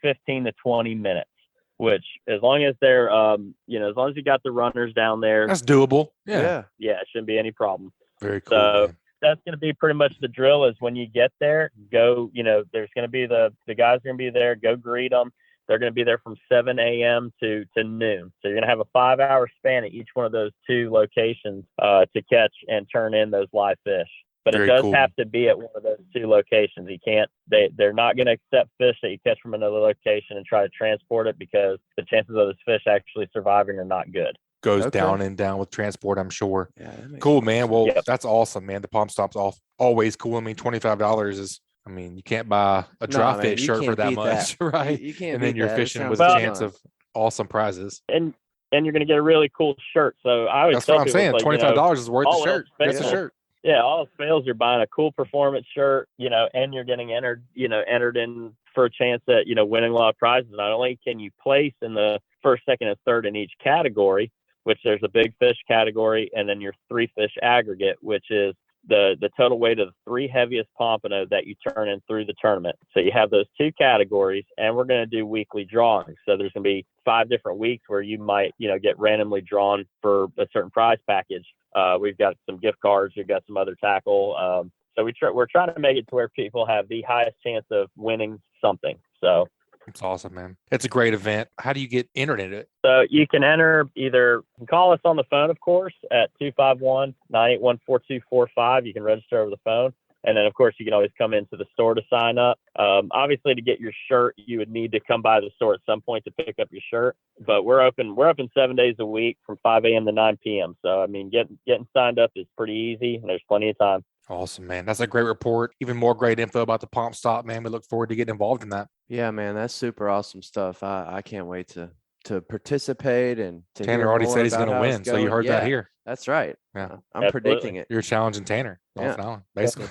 15 to 20 minutes, which as long as they're, as long as you got the runners down there. That's doable. Yeah. Yeah, it shouldn't be any problem. Very cool. So man. That's going to be pretty much the drill is when you get there, go, there's going to be the guys are going to be there, go greet them. They're going to be there from 7 a.m. to noon. So you're going to have a 5-hour span at each one of those 2 locations to catch and turn in those live fish. But Very it does cool. have to be at one of those 2 locations. You can't, they're not going to accept fish that you catch from another location and try to transport it because the chances of those fish actually surviving are not good. Goes Okay. down and down with transport, I'm sure. Yeah, that makes Cool, sense. man. Well, Yep. that's awesome, man. The Palm Stop's always cool. I mean, $25 is, you can't buy a dry man, fish you shirt for can't that beat much, that. right? You can't And then beat you're that. It fishing sounds with a fun. chance of awesome prizes. And you're going to get a really cool shirt. So I always That's tell what I'm people, saying. it's like, $25 is worth the all shirt. else Just a fails. shirt. Yeah, all else fails, you're buying a cool performance shirt, and you're getting entered in for a chance at, winning a lot of prizes. Not only can you place in the first, second, and third in each category, which there's a big fish category, and then your 3 fish aggregate, which is the total weight of the 3 heaviest pompano that you turn in through the tournament. So you have those 2 categories, and we're going to do weekly drawings. So there's going to be 5 different weeks where you might, get randomly drawn for a certain prize package. We've got some gift cards. We've got some other tackle. So we're trying to make it to where people have the highest chance of winning something. So It's awesome, man. It's a great event. How do you get entered in it? So you can enter either call us on the phone, of course, at 251-981-4245. You can register over the phone. And then, of course, you can always come into the store to sign up. Obviously, to get your shirt, you would need to come by the store at some point to pick up your shirt. But we're open 7 days a week from 5 a.m. to 9 p.m. So, getting signed up is pretty easy, and there's plenty of time. Awesome, man. That's a great report. Even more great info about the Palm Stop, man. We look forward to getting involved in that. Yeah, man, that's super awesome stuff. I can't wait to participate and to Tanner hear already more said he's about going to how it's win, so you going. heard that Yeah, here. That's right. Yeah. I'm Absolutely. predicting it. You're challenging Tanner. Yeah. Off and on, basically.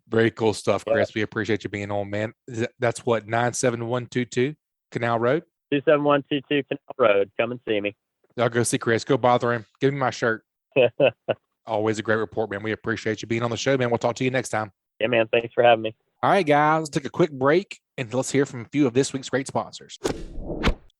Very cool stuff, Chris. We appreciate you being on, man. That's what, 97122 Canal Road? 27122 Canal Road. Come and see me. I'll go see Chris. Go bother him. Give me my shirt. Always a great report, man. We appreciate you being on the show, man. We'll talk to you next time. Yeah, man. Thanks for having me. All right, guys. Let's take a quick break and let's hear from a few of this week's great sponsors.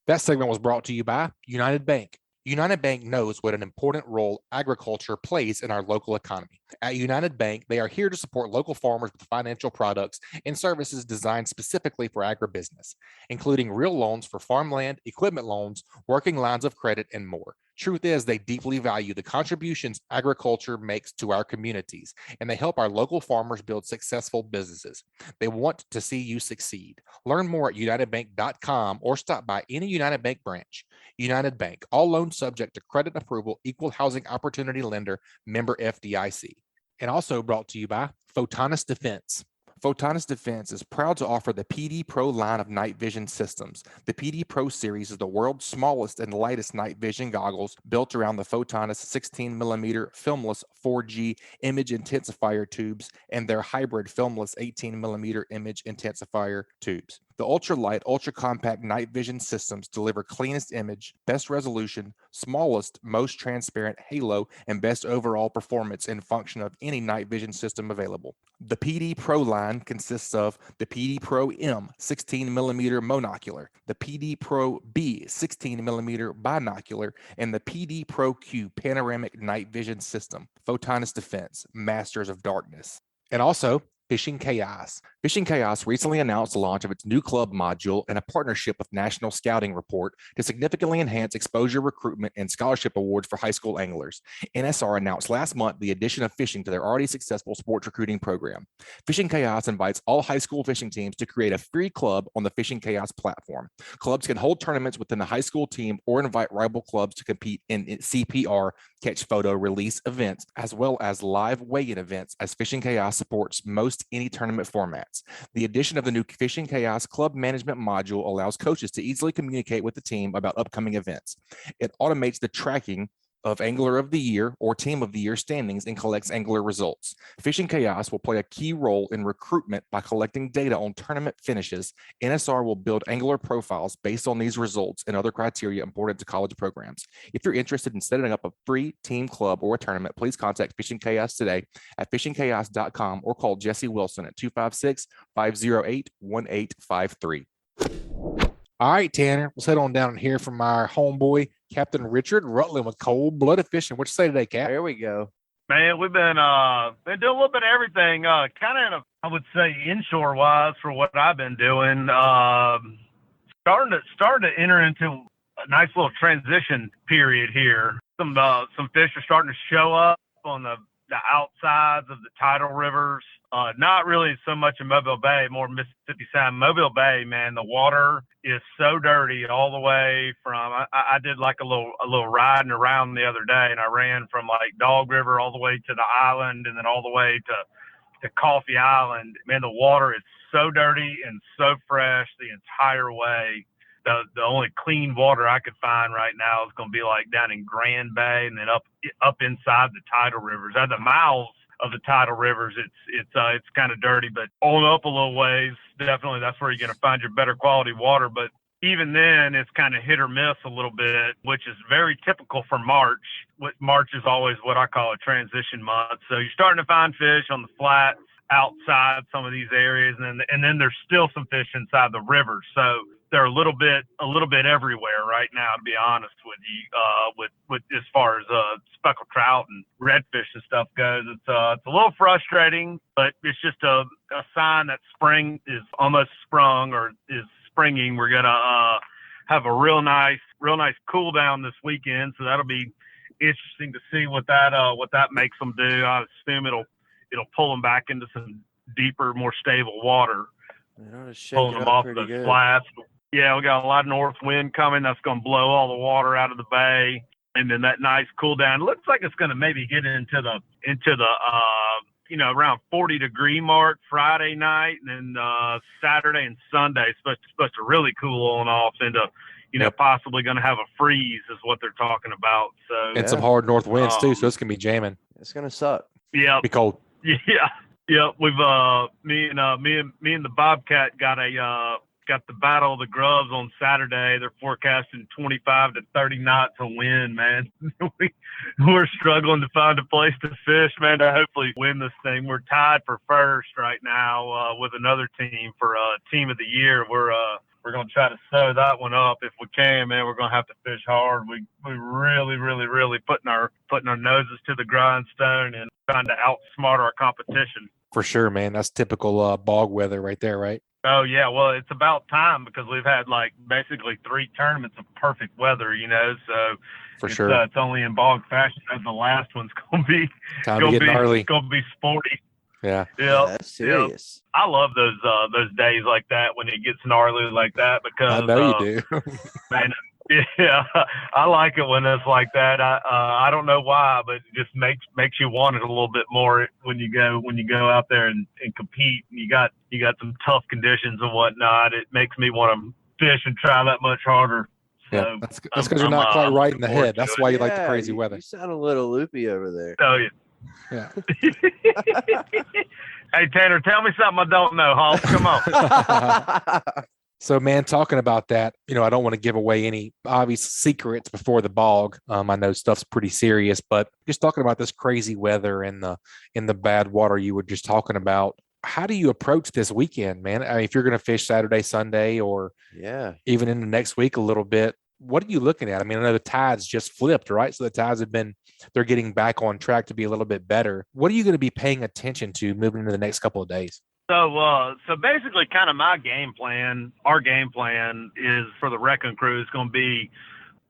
That segment was brought to you by United Bank. United Bank knows what an important role agriculture plays in our local economy. At United Bank, they are here to support local farmers with financial products and services designed specifically for agribusiness, including real loans for farmland, equipment loans, working lines of credit, and more. Truth is, they deeply value the contributions agriculture makes to our communities, and they help our local farmers build successful businesses. They want to see you succeed. Learn more at unitedbank.com or stop by any United Bank branch. United Bank, all loans subject to credit approval, equal housing opportunity lender, member FDIC. And also brought to you by Photonis Defense. Photonis Defense is proud to offer the PD Pro line of night vision systems. The PD Pro series is the world's smallest and lightest night vision goggles built around the Photonis 16mm filmless 4G image intensifier tubes and their hybrid filmless 18mm image intensifier tubes. The ultralight, ultra-compact night vision systems deliver cleanest image, best resolution, smallest, most transparent halo, and best overall performance and function of any night vision system available. The PD Pro line consists of the PD Pro M 16mm monocular, the PD Pro B 16mm binocular, and the PD Pro Q panoramic night vision system. Photonis Defense, masters of darkness. And also, Fishing Chaos. Fishing Chaos recently announced the launch of its new club module and a partnership with National Scouting Report to significantly enhance exposure, recruitment, and scholarship awards for high school anglers. NSR announced last month the addition of fishing to their already successful sports recruiting program. Fishing Chaos invites all high school fishing teams to create a free club on the Fishing Chaos platform. Clubs can hold tournaments within the high school team or invite rival clubs to compete in CPR, catch photo, release events, as well as live weigh-in events, as Fishing Chaos supports most any tournament formats. The addition of the new Fishing Chaos Club Management module allows coaches to easily communicate with the team about upcoming events. It automates the tracking of Angler of the Year or Team of the Year standings and collects angler results. Fishing Chaos will play a key role in recruitment by collecting data on tournament finishes. NSR will build angler profiles based on these results and other criteria important to college programs. If you're interested in setting up a free team club or a tournament, please contact Fishing Chaos today at fishingchaos.com or call Jesse Wilson at 256-508-1853. All right, Tanner, let's head on down and hear from our homeboy, Captain Richard Rutland with Cold-Blooded Fishing. What you say today, Cap? There we go. Man, we've been doing a little bit of everything, kind of in a, I would say, inshore wise for what I've been doing. Starting to enter into a nice little transition period here. Some fish are starting to show up on the outsides of the tidal rivers. Not really so much in Mobile Bay, more Mississippi side. Mobile Bay, man, the water is so dirty all the way from. I did like a little riding around the other day, and I ran from like Dog River all the way to the island, and then all the way to Coffee Island. Man, the water is so dirty and so fresh the entire way. The only clean water I could find right now is going to be like down in Grand Bay, and then up inside the tidal rivers. At the mouths of the tidal rivers, it's kind of dirty, but on up a little ways, definitely that's where you're going to find your better quality water. But even then, it's kind of hit or miss a little bit, which is very typical for March. March is always what I call a transition month. So you're starting to find fish on the flats outside some of these areas, and then there's still some fish inside the rivers. So they're a little bit everywhere right now, to be honest with you. With as far as speckled trout and redfish and stuff goes, it's a little frustrating, but it's just a sign that spring is almost sprung or is springing. We're gonna have a real nice cool down this weekend, so that'll be interesting to see what that makes them do. I assume it'll pull them back into some deeper, more stable water, pulling them off the flats. Yeah, we got a lot of north wind coming. That's going to blow all the water out of the bay, and then that nice cool down. It looks like it's going to maybe get into the around 40-degree mark Friday night, and then Saturday and Sunday it's supposed to really cool on off into possibly going to have a freeze is what they're talking about. So and some hard north winds too, so it's going to be jamming. It's going to suck. Yeah, be cold. Yeah. We've me and the Bobcat got the Battle of the Grubs on Saturday. They're forecasting 25 to 30 knots of wind, man. We're struggling to find a place to fish, man, to hopefully win this thing. We're tied for first right now with another team for Team of the Year. We're going to try to sew that one up if we can, man. We're going to have to fish hard. We really putting our noses to the grindstone and trying to outsmart our competition. For sure, man. That's typical bog weather right there, right? Oh, yeah. Well, it's about time because we've had like basically 3 tournaments of perfect weather, so for sure it's only in bog fashion that the last one's going to be gnarly. It's going to be sporty. Yeah. That's serious. I love those days like that when it gets gnarly like that because I know you do. Man, yeah, I like it when it's like that. I don't know why, but it just makes you want it a little bit more when you go out there and compete. You got some tough conditions and whatnot. It makes me want to fish and try that much harder. So yeah, that's because you're not quite right in the head. That's why you like the crazy weather. You sound a little loopy over there. Oh yeah. Yeah. Hey Tanner, tell me something I don't know, Hall. Come on. So, man, talking about that, I don't want to give away any obvious secrets before the bog. I know stuff's pretty serious, but just talking about this crazy weather and the bad water you were just talking about. How do you approach this weekend, man? I mean, if you're going to fish Saturday, Sunday, or even in the next week a little bit, what are you looking at? I mean, I know the tides just flipped, right? So the tides they're getting back on track to be a little bit better. What are you going to be paying attention to moving into the next couple of days? So basically kind of our game plan is for the wrecking crew is going to be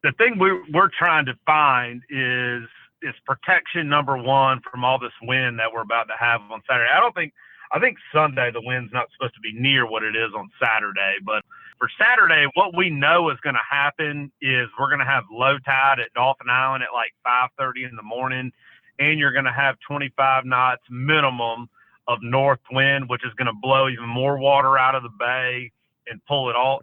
the thing we're trying to find is protection number one from all this wind that we're about to have on Saturday. I think Sunday the wind's not supposed to be near what it is on Saturday, but for Saturday, what we know is going to happen is we're going to have low tide at Dolphin Island at like 5:30 in the morning, and you're going to have 25 knots minimum of north wind, which is going to blow even more water out of the bay and pull it all,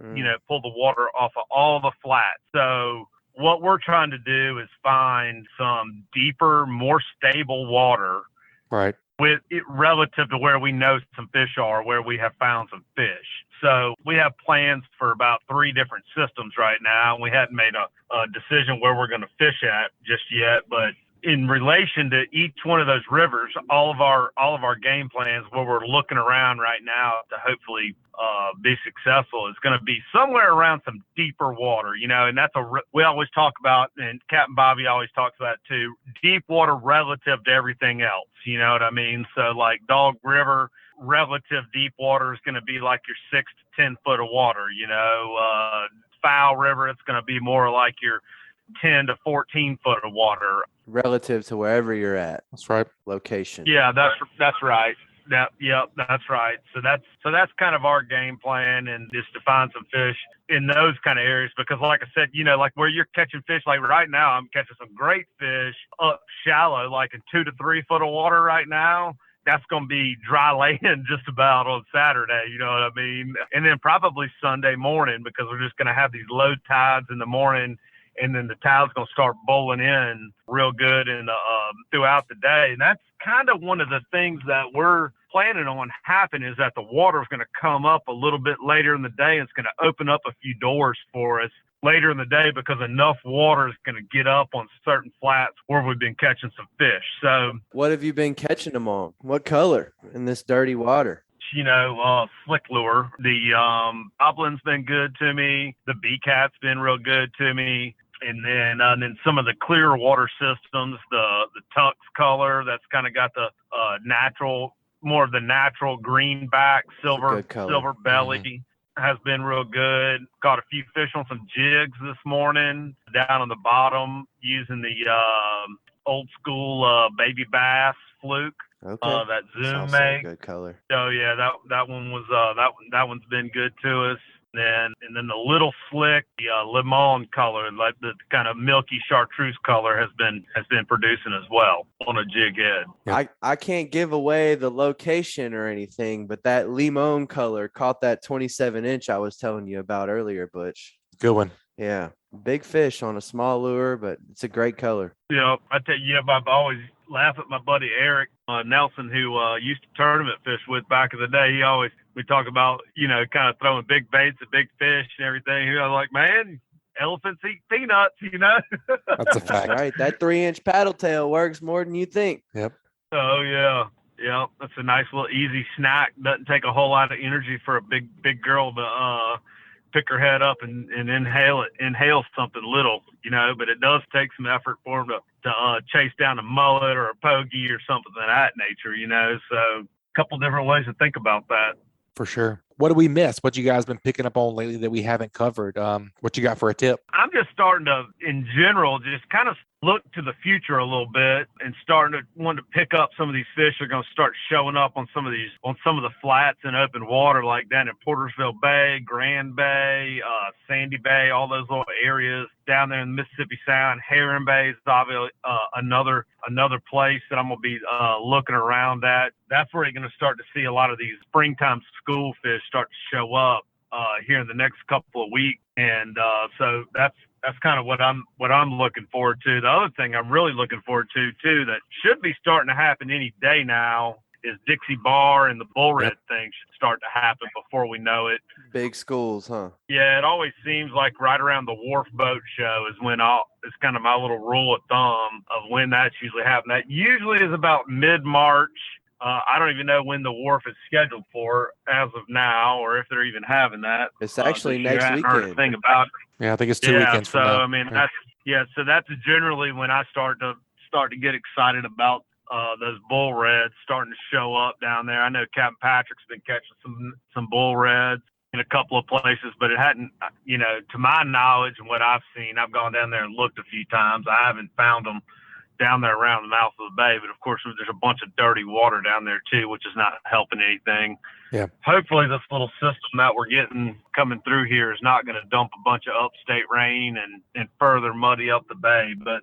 pull the water off of all the flats. So what we're trying to do is find some deeper, more stable water, right, with it relative to where we know some fish are, where we have found some fish. So we have plans for about 3 different systems right now, and we hadn't made a decision where we're going to fish at just yet, but in relation to each one of those rivers, all of our game plans where we're looking around right now to hopefully be successful is going to be somewhere around some deeper water, and that's we always talk about, and Captain Bobby always talks about too, deep water relative to everything else. You know what I mean? So like Dog River, relative deep water is going to be like your 6 to 10 foot of water. Foul River, it's going to be more like your 10 to 14 foot of water relative to wherever you're at. That's right. Location. Yeah, that's right. Yep, that's right. So that's kind of our game plan, and just to find some fish in those kind of areas, because like I said, like where you're catching fish, like right now, I'm catching some great fish up shallow, like in 2 to 3 foot of water right now. That's going to be dry land just about on Saturday, you know what I mean? And then probably Sunday morning, because we're just going to have these low tides in the morning, and then the tide's going to start bowling in real good and throughout the day. And that's kind of one of the things that we're planning on happen, is that the water is going to come up a little bit later in the day. And it's going to open up a few doors for us later in the day, because enough water is going to get up on certain flats where we've been catching some fish. So what have you been catching them on? What color in this dirty water? Slick lure. The goblin's been good to me. The B-cat's been real good to me. And then some of the clear water systems, the Tux color, that's kind of got the more of the natural greenback, silver belly, has been real good. Caught a few fish on some jigs this morning down on the bottom using the old school baby bass fluke. Okay. That Zoom made good color. Oh yeah, that one was that one's been good to us. And then the little slick, the lemon color, like the kind of milky chartreuse color, has been producing as well on a jig head. Yep. I can't give away the location or anything, but that lemon color caught that 27-inch I was telling you about earlier, Butch. Good one. Yeah, big fish on a small lure, but it's a great color. Yeah, I tell you, I've always laugh at my buddy Eric Nelson, who used to tournament fish with back in the day. We talk about, kind of throwing big baits at big fish and everything. He was like, man, elephants eat peanuts, That's a fact. Right. That 3-inch paddle tail works more than you think. Yep. Oh, yeah. Yeah. That's a nice little easy snack. Doesn't take a whole lot of energy for a big girl to pick her head up and inhale something little, but it does take some effort for them to chase down a mullet or a pogey or something of that nature, so a couple different ways to think about that. For sure. What do we miss? What you guys been picking up on lately that we haven't covered? What you got for a tip? I'm just starting to, in general, just kind of look to the future a little bit and starting to want to pick up some of these fish that are going to start showing up on some of the flats in open water, like down in Portersville Bay, Grand Bay, Sandy Bay, all those little areas down there in the Mississippi Sound. Heron Bay is obviously another place that I'm going to be looking around at. That's where you're going to start to see a lot of these springtime school fish start to show up here in the next couple of weeks. And so that's kind of what I'm looking forward to. The other thing I'm really looking forward to too, that should be starting to happen any day now, is Dixie Bar and the bull red thing should start to happen before we know it. Big schools, huh? Yeah, it always seems like right around the wharf boat show is when it's kind of my little rule of thumb of when that's usually happening. That usually is about mid-March. I don't even know when the wharf is scheduled for as of now, or if they're even having that. It's actually this year. next I hadn't heard a weekend. thing about it. Yeah, I think it's 2 weekends from now. So I mean, so that's generally when I start to get excited about those bull reds starting to show up down there. I know Captain Patrick's been catching some bull reds in a couple of places, but it hadn't, to my knowledge and what I've seen, I've gone down there and looked a few times. I haven't found them down there around the mouth of the bay, but of course there's a bunch of dirty water down there too, which is not helping anything. Yeah. Hopefully this little system that we're getting coming through here is not going to dump a bunch of upstate rain and further muddy up the bay, but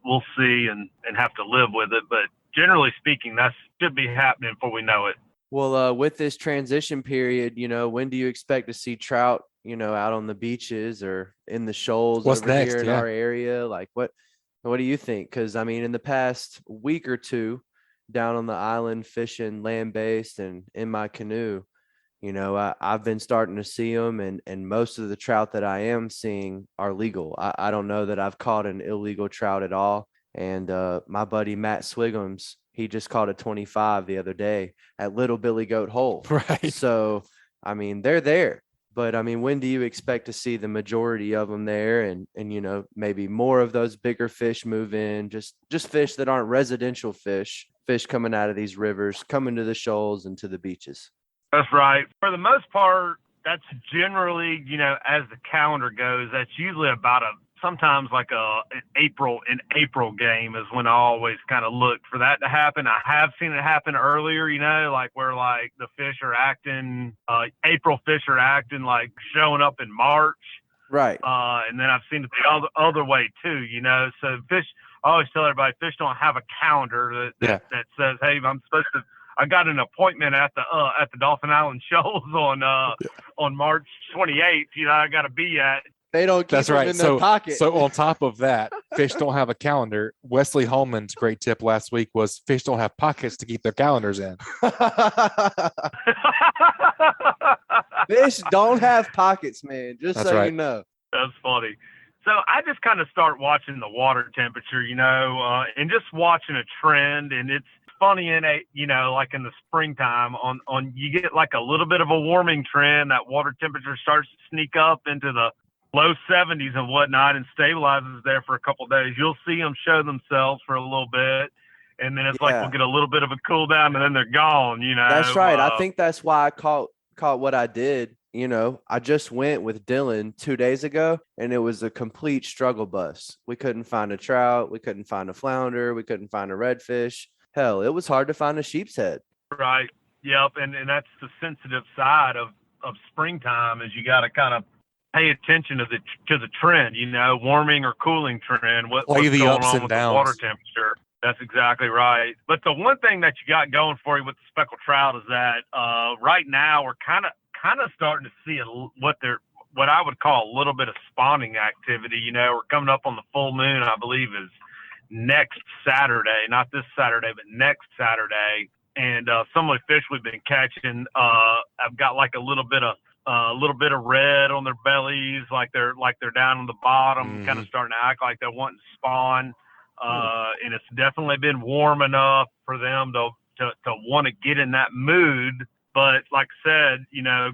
we'll see and have to live with it. But generally speaking, that should be happening before we know it. Well, with this transition period, when do you expect to see trout, out on the beaches or in the shoals What's over next? here in Yeah. our area? Like, what do you think? Because, I mean, in the past week or two down on the island fishing land-based and in my canoe, I've been starting to see them, and most of the trout that I am seeing are legal. I don't know that I've caught an illegal trout at all. And my buddy Matt Swigham's, he just caught a 25 the other day at Little Billy Goat Hole. Right. So, I mean, they're there. But, I mean, when do you expect to see the majority of them there and maybe more of those bigger fish move in, just fish that aren't residential fish coming out of these rivers, coming to the shoals and to the beaches? That's right. For the most part, that's generally, as the calendar goes, that's usually about sometimes like an April game is when I always kind of look for that to happen. I have seen it happen earlier, like where like the fish are acting, April fish are acting like showing up in March. Right. And then I've seen it the other way too, so fish, I always tell everybody fish don't have a calendar that says, hey, I got an appointment at the Dolphin Island Shoals on March 28th. I got to be at. They don't keep them in their pocket. So on top of that, fish don't have a calendar. Wesley Holman's great tip last week was fish don't have pockets to keep their calendars in. Fish don't have pockets, man. Just That's so right. you know. That's funny. So I just kind of start watching the water temperature, and just watching a trend. And it's funny like in the springtime on you get like a little bit of a warming trend. That water temperature starts to sneak up into the low 70s and whatnot and stabilizes there for a couple of days. You'll see them show themselves for a little bit. And then it's like we'll get a little bit of a cool down and then they're gone, That's right. I think that's why I caught what I did. I just went with Dylan 2 days ago and it was a complete struggle bus. We couldn't find a trout. We couldn't find a flounder. We couldn't find a redfish. Hell, it was hard to find a sheep's head. Right. Yep. And that's the sensitive side of springtime is you got to kind of pay attention to the trend, warming or cooling trend. What's the going ups on and with downs. The water temperature? That's exactly right. But the one thing that you got going for you with the speckled trout is that right now we're kind of starting to see what I would call a little bit of spawning activity. We're coming up on the full moon, I believe, is next Saturday, not this Saturday, but next Saturday. And some of the fish we've been catching, I've got like a little bit of red on their bellies, like they're down on the bottom, kind of starting to act like they're wanting to spawn. And it's definitely been warm enough for them to want to get in that mood. But like I said,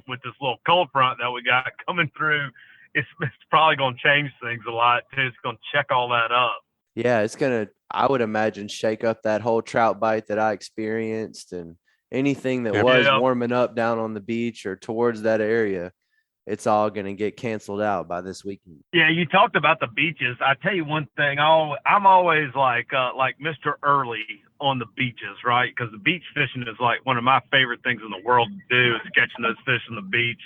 with this little cold front that we got coming through, it's probably going to change things a lot too. It's going to check all that up. Yeah, it's going to, I would imagine, shake up that whole trout bite that I experienced, and anything that was warming up down on the beach or towards that area, it's all going to get canceled out by this weekend. Yeah, you talked about the beaches. I tell you one thing, I'm always like Mr. Early on the beaches, right? Because the beach fishing is like one of my favorite things in the world to do is catching those fish on the beach.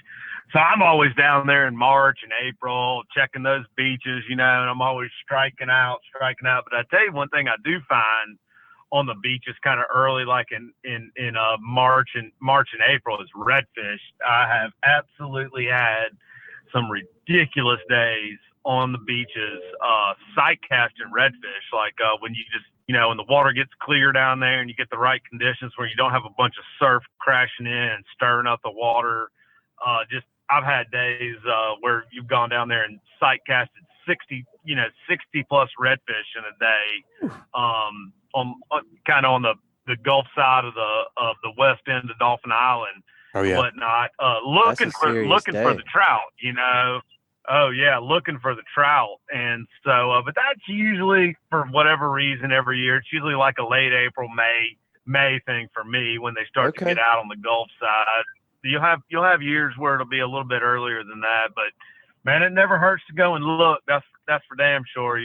So I'm always down there in March and April checking those beaches, and I'm always striking out. But I tell you one thing I do find on the beaches kind of early, like in March and April, is redfish. I have absolutely had some ridiculous days on the beaches, sight casting redfish. Like when you just, when the water gets clear down there and you get the right conditions where you don't have a bunch of surf crashing in and stirring up the water, just I've had days where you've gone down there and sight casted 60 plus redfish in a day, on kind of on the Gulf side of the west end of Dolphin Island. Oh yeah. Whatnot, looking for the trout, Oh yeah, looking for the trout. And so, but that's usually, for whatever reason, every year, it's usually like a late April, May thing for me when they start to get out on the Gulf side. You'll have years where it'll be a little bit earlier than that, but man, it never hurts to go and look. That's for damn sure,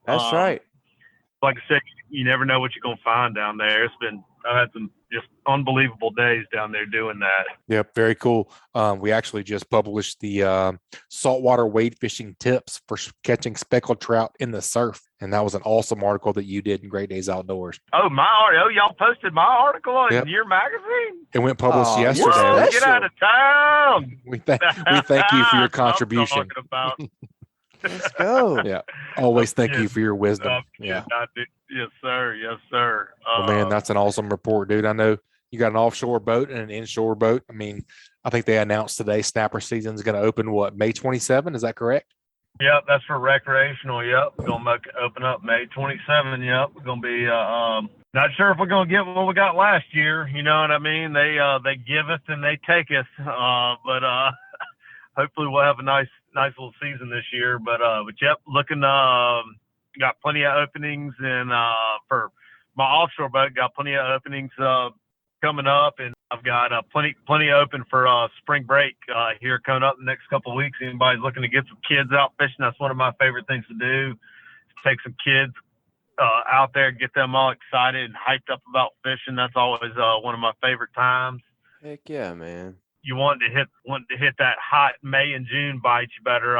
That's right. Like I said, you never know what you're gonna find down there. I've had some just unbelievable days down there doing that. Yep, very cool. We actually just published the saltwater wade fishing tips for catching speckled trout in the surf, and that was an awesome article that you did in Great Days Outdoors. Oh, y'all posted my article in your magazine? It went published yesterday. Whoa, get out of town! We thank you for your contribution. Let's go. Yeah, always thank you for your wisdom. Yes, sir. Yes, sir. Well, man, that's an awesome report, dude. I know you got an offshore boat and an inshore boat. I mean, I think they announced today snapper season is going to open, May 27? Is that correct? Yep, that's for recreational. Yep, we're going to open up May 27. Yep, we're going to be not sure if we're going to get what we got last year. You know what I mean? They give us and they take us, but hopefully we'll have a nice little season this year. But yep, looking got plenty of openings, and for my offshore boat, got plenty of openings coming up, and I've got plenty open for spring break here coming up the next couple of weeks. Anybody's looking to get some kids out fishing, that's one of my favorite things to do. Take some kids out there, get them all excited and hyped up about fishing. That's always one of my favorite times. Heck yeah, man. You want to hit that hot May and June bite, you better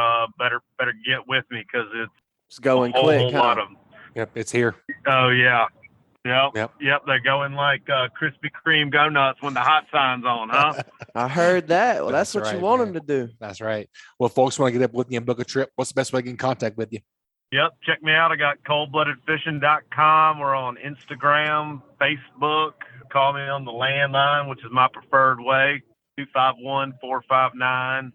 get with me, because it's going quick. Lot of them. Yep, it's here. Oh yeah. Yep. They're going like Krispy Kreme go nuts when the hot sign's on, huh? I heard that. Well, that's what right, you want man. them to do. That's right. Well, folks want to get up with you and book a trip, what's the best way to get in contact with you? Yep. Check me out. I got coldbloodedfishing.com. We're on Instagram, Facebook. Call me on the landline, which is my preferred way, 251-459-5077.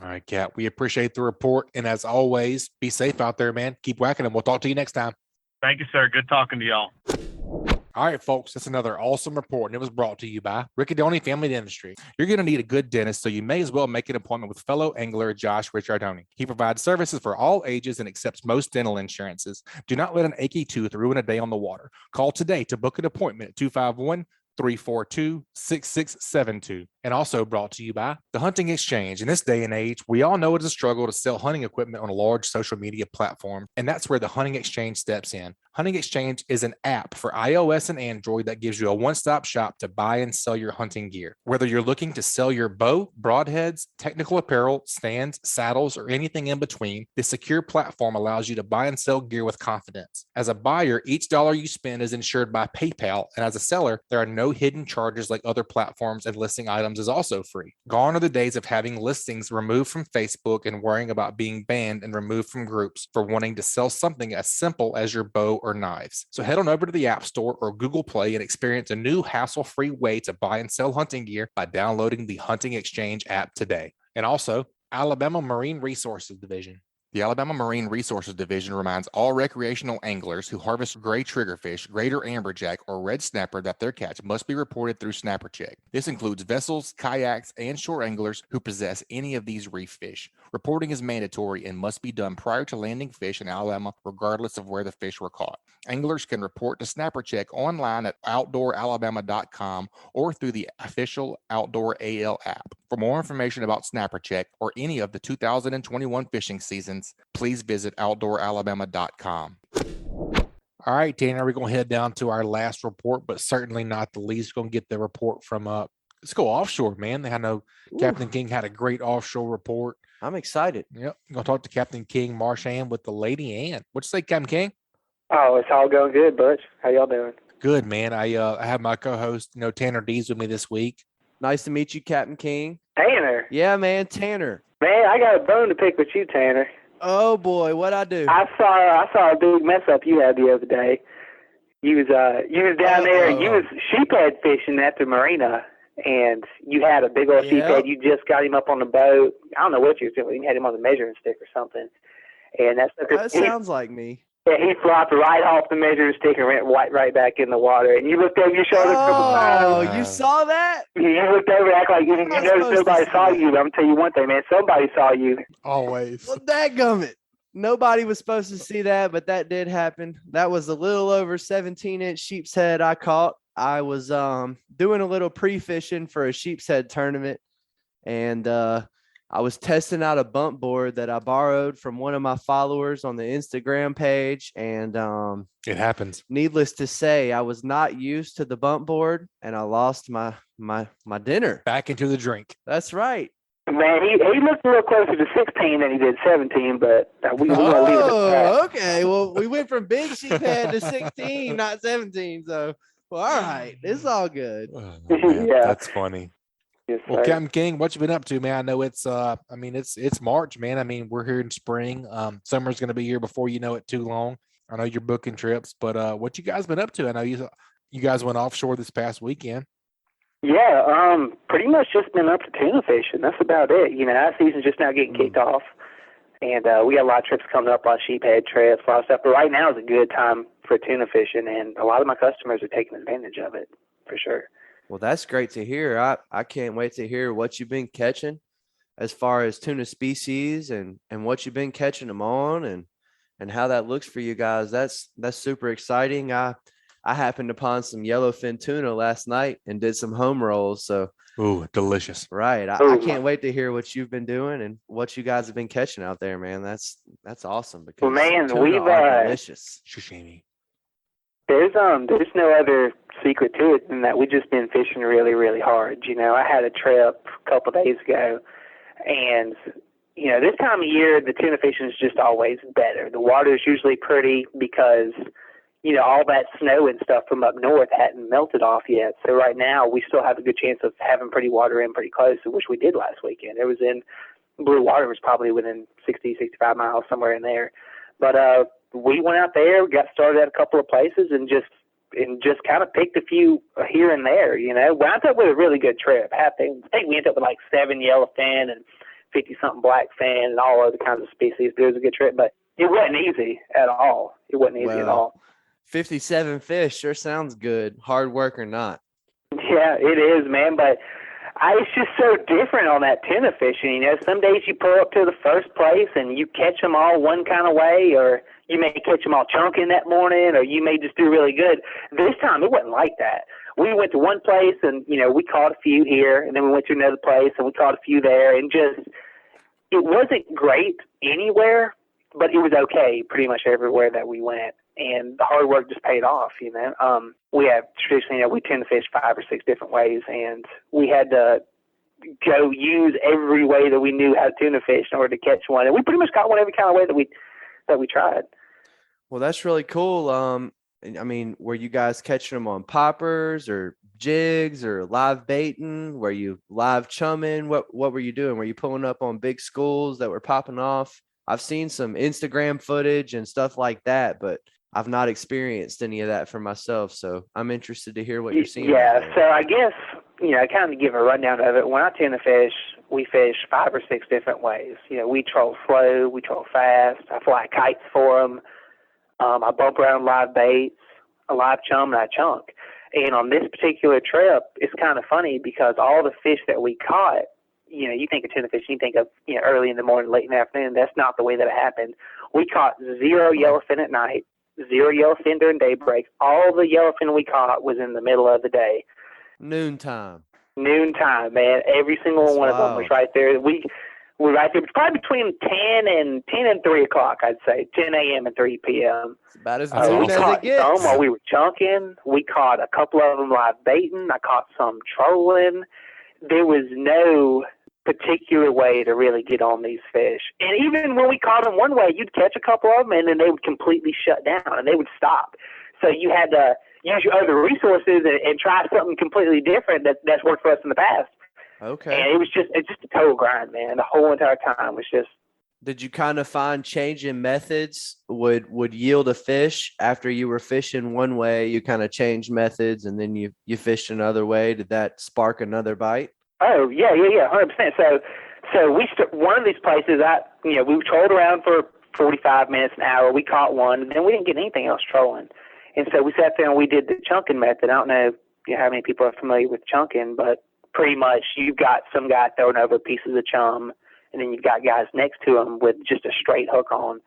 All right, Cap. We appreciate the report. And as always, be safe out there, man. Keep whacking them. We'll talk to you next time. Thank you, sir. Good talking to y'all. All right, folks, that's another awesome report, and it was brought to you by Riccadoni Family Dentistry. You're going to need a good dentist, so you may as well make an appointment with fellow angler Josh Ricciardoni. He provides services for all ages and accepts most dental insurances. Do not let an achy tooth ruin a day on the water. Call today to book an appointment at 251-342-6672. And also brought to you by the Hunting Exchange. In this day and age, we all know it's a struggle to sell hunting equipment on a large social media platform, and that's where the Hunting Exchange steps in. Hunting Exchange is an app for iOS and Android that gives you a one-stop shop to buy and sell your hunting gear. Whether you're looking to sell your bow, broadheads, technical apparel, stands, saddles, or anything in between, this secure platform allows you to buy and sell gear with confidence. As a buyer, each dollar you spend is insured by PayPal, and as a seller, there are no hidden charges like other platforms, and listing items is also free. Gone are the days of having listings removed from Facebook and worrying about being banned and removed from groups for wanting to sell something as simple as your bow or knives. So head on over to the App Store or Google Play and experience a new hassle-free way to buy and sell hunting gear by downloading the Hunting Exchange app today. And also, Alabama Marine Resources Division. The Alabama Marine Resources Division reminds all recreational anglers who harvest gray triggerfish, greater amberjack, or red snapper that their catch must be reported through Snapper Check. This includes vessels, kayaks, and shore anglers who possess any of these reef fish. Reporting is mandatory and must be done prior to landing fish in Alabama, regardless of where the fish were caught. Anglers can report to Snapper Check online at outdooralabama.com or through the official Outdoor AL app. For more information about Snapper Check or any of the 2021 fishing seasons, please visit outdooralabama.com. All right, Tanner, we're going to head down to our last report, but certainly not the least. We're going to get the report from let's go offshore, man. I know Captain King had a great offshore report. I'm excited. Yep. I'm going to talk to Captain King Marchand with the Lady Ann. What'd you say, Captain King? Oh, it's all going good, Butch. How y'all doing? Good, man. I have my co-host, Tanner Deas with me this week. Nice to meet you, Captain King. Tanner. Yeah, man, Tanner. Man, I got a bone to pick with you, Tanner. Oh boy, what'd I do? I saw a big mess up you had the other day. You was down there and you was sheephead fishing at the marina, and you had a big old sheephead. Yep. You just got him up on the boat. I don't know what you was doing. You had him on the measuring stick or something. And That sounds like me. Yeah, he flopped right off the measuring stick and went right back in the water. And you looked over your shoulder a couple times. Oh, you saw that? You looked over, act like you not noticed supposed to nobody see saw that. you. I'm gonna tell you one thing, man. Somebody saw you. Always. Well, dadgummit. Nobody was supposed to see that, but that did happen. That was a little over 17-inch sheep's head I caught. I was doing a little pre-fishing for a sheep's head tournament, and I was testing out a bump board that I borrowed from one of my followers on the Instagram page, and It happens. needless to say, I was not used to the bump board, and I lost my dinner. Back into the drink. That's right. Man, he looked a little closer to 16 than he did 17, but we're gonna leave it at that. Oh, okay. Well, we went from big sheephead to 16, not 17. So, well, all right, it's all good. Oh, man, Yeah. That's funny. Yes, Well, sir. Captain King, what you been up to, man? I know it's it's March, man. I mean, we're here in spring. Summer's gonna be here before you know it too long. I know you're booking trips, but what you guys been up to? I know you guys went offshore this past weekend. Yeah, pretty much just been up to tuna fishing. That's about it. You know, our season's just now getting kicked off, and we got a lot of trips coming up, a lot of sheephead trips, a lot of stuff. But right now is a good time for tuna fishing, and a lot of my customers are taking advantage of it for sure. Well, that's great to hear. I can't wait to hear what you've been catching as far as tuna species and what you've been catching them on and how that looks for you guys. That's super exciting. I happened upon some yellowfin tuna last night and did some home rolls. So, Ooh, delicious. right. I can't wait to hear what you've been doing and what you guys have been catching out there, man. That's awesome because Well, man, tuna we've, are delicious. Sashimi. There's no other secret to it than that we've just been fishing really, really hard. You know, I had a trip a couple of days ago, and you know, this time of year the tuna fishing is just always better. The water is usually pretty because you know all that snow and stuff from up north hadn't melted off yet. So right now we still have a good chance of having pretty water in pretty close, which we did last weekend. It was in blue water, was probably within 60, 65 miles, somewhere in there. But we went out there, got started at a couple of places, and just kind of picked a few here and there. You know, we ended up with a really good trip. I think we ended up with like 7 yellowfin and 50-something blackfin and all other kinds of species. But it was a good trip, but it wasn't easy at all. It wasn't easy at all. 57 fish sure sounds good. Hard work or not. Yeah, it is, man. But it's just so different on that tuna fishing. You know, some days you pull up to the first place and you catch them all one kind of way, or you may catch them all chunking that morning, or you may just do really good. This time it wasn't like that. We went to one place and, you know, we caught a few here, and then we went to another place and we caught a few there, and just it wasn't great anywhere, but it was okay pretty much everywhere that we went. And the hard work just paid off, you know. We have traditionally, you know, we tend to fish 5 or 6 different ways, and we had to go use every way that we knew how to tuna fish in order to catch one. And we pretty much caught one every kind of way that we tried. Well, that's really cool. I mean, were you guys catching them on poppers or jigs or live baiting? Were you live chumming? What were you doing? Were you pulling up on big schools that were popping off? I've seen some Instagram footage and stuff like that, but I've not experienced any of that for myself. So I'm interested to hear what you're seeing. Yeah, so I guess, you know, kind of give a rundown of it. When I tuna fish, we fish 5 or 6 different ways. You know, we troll slow, we troll fast. I fly kites for them. I bump around live baits, a live chum, and I chunk. And on this particular trip, it's kind of funny because all the fish that we caught, you know, you think of tuna fish, you think of, you know, early in the morning, late in the afternoon. That's not the way that it happened. We caught 0 yellowfin at night, 0 yellowfin during daybreak. All the yellowfin we caught was in the middle of the day. Noontime, man. Every single one of them was right there. We're right there. It's probably between 10 and 3 o'clock, I'd say. 10 a.m. and 3 p.m. it's about as That's noon awesome. as We it caught gets. some while we were chunking. We caught a couple of them live baiting. I caught some trolling. There was no particular way to really get on these fish. And even when we caught them one way, you'd catch a couple of them and then they would completely shut down and they would stop. So you had to use your other resources and try something completely different that's worked for us in the past. Okay. And it's just a total grind, man. The whole entire time was just Did you kind of find changing methods would yield a fish after you were fishing one way, you kind of changed methods and then you fished another way? Did that spark another bite? Oh, yeah, 100%. So one of these places, we trolled around for 45 minutes, an hour. We caught one, and then we didn't get anything else trolling. And so we sat there and we did the chunking method. I don't know how many people are familiar with chunking, but pretty much you've got some guy throwing over pieces of chum, and then you've got guys next to him with just a straight hook on,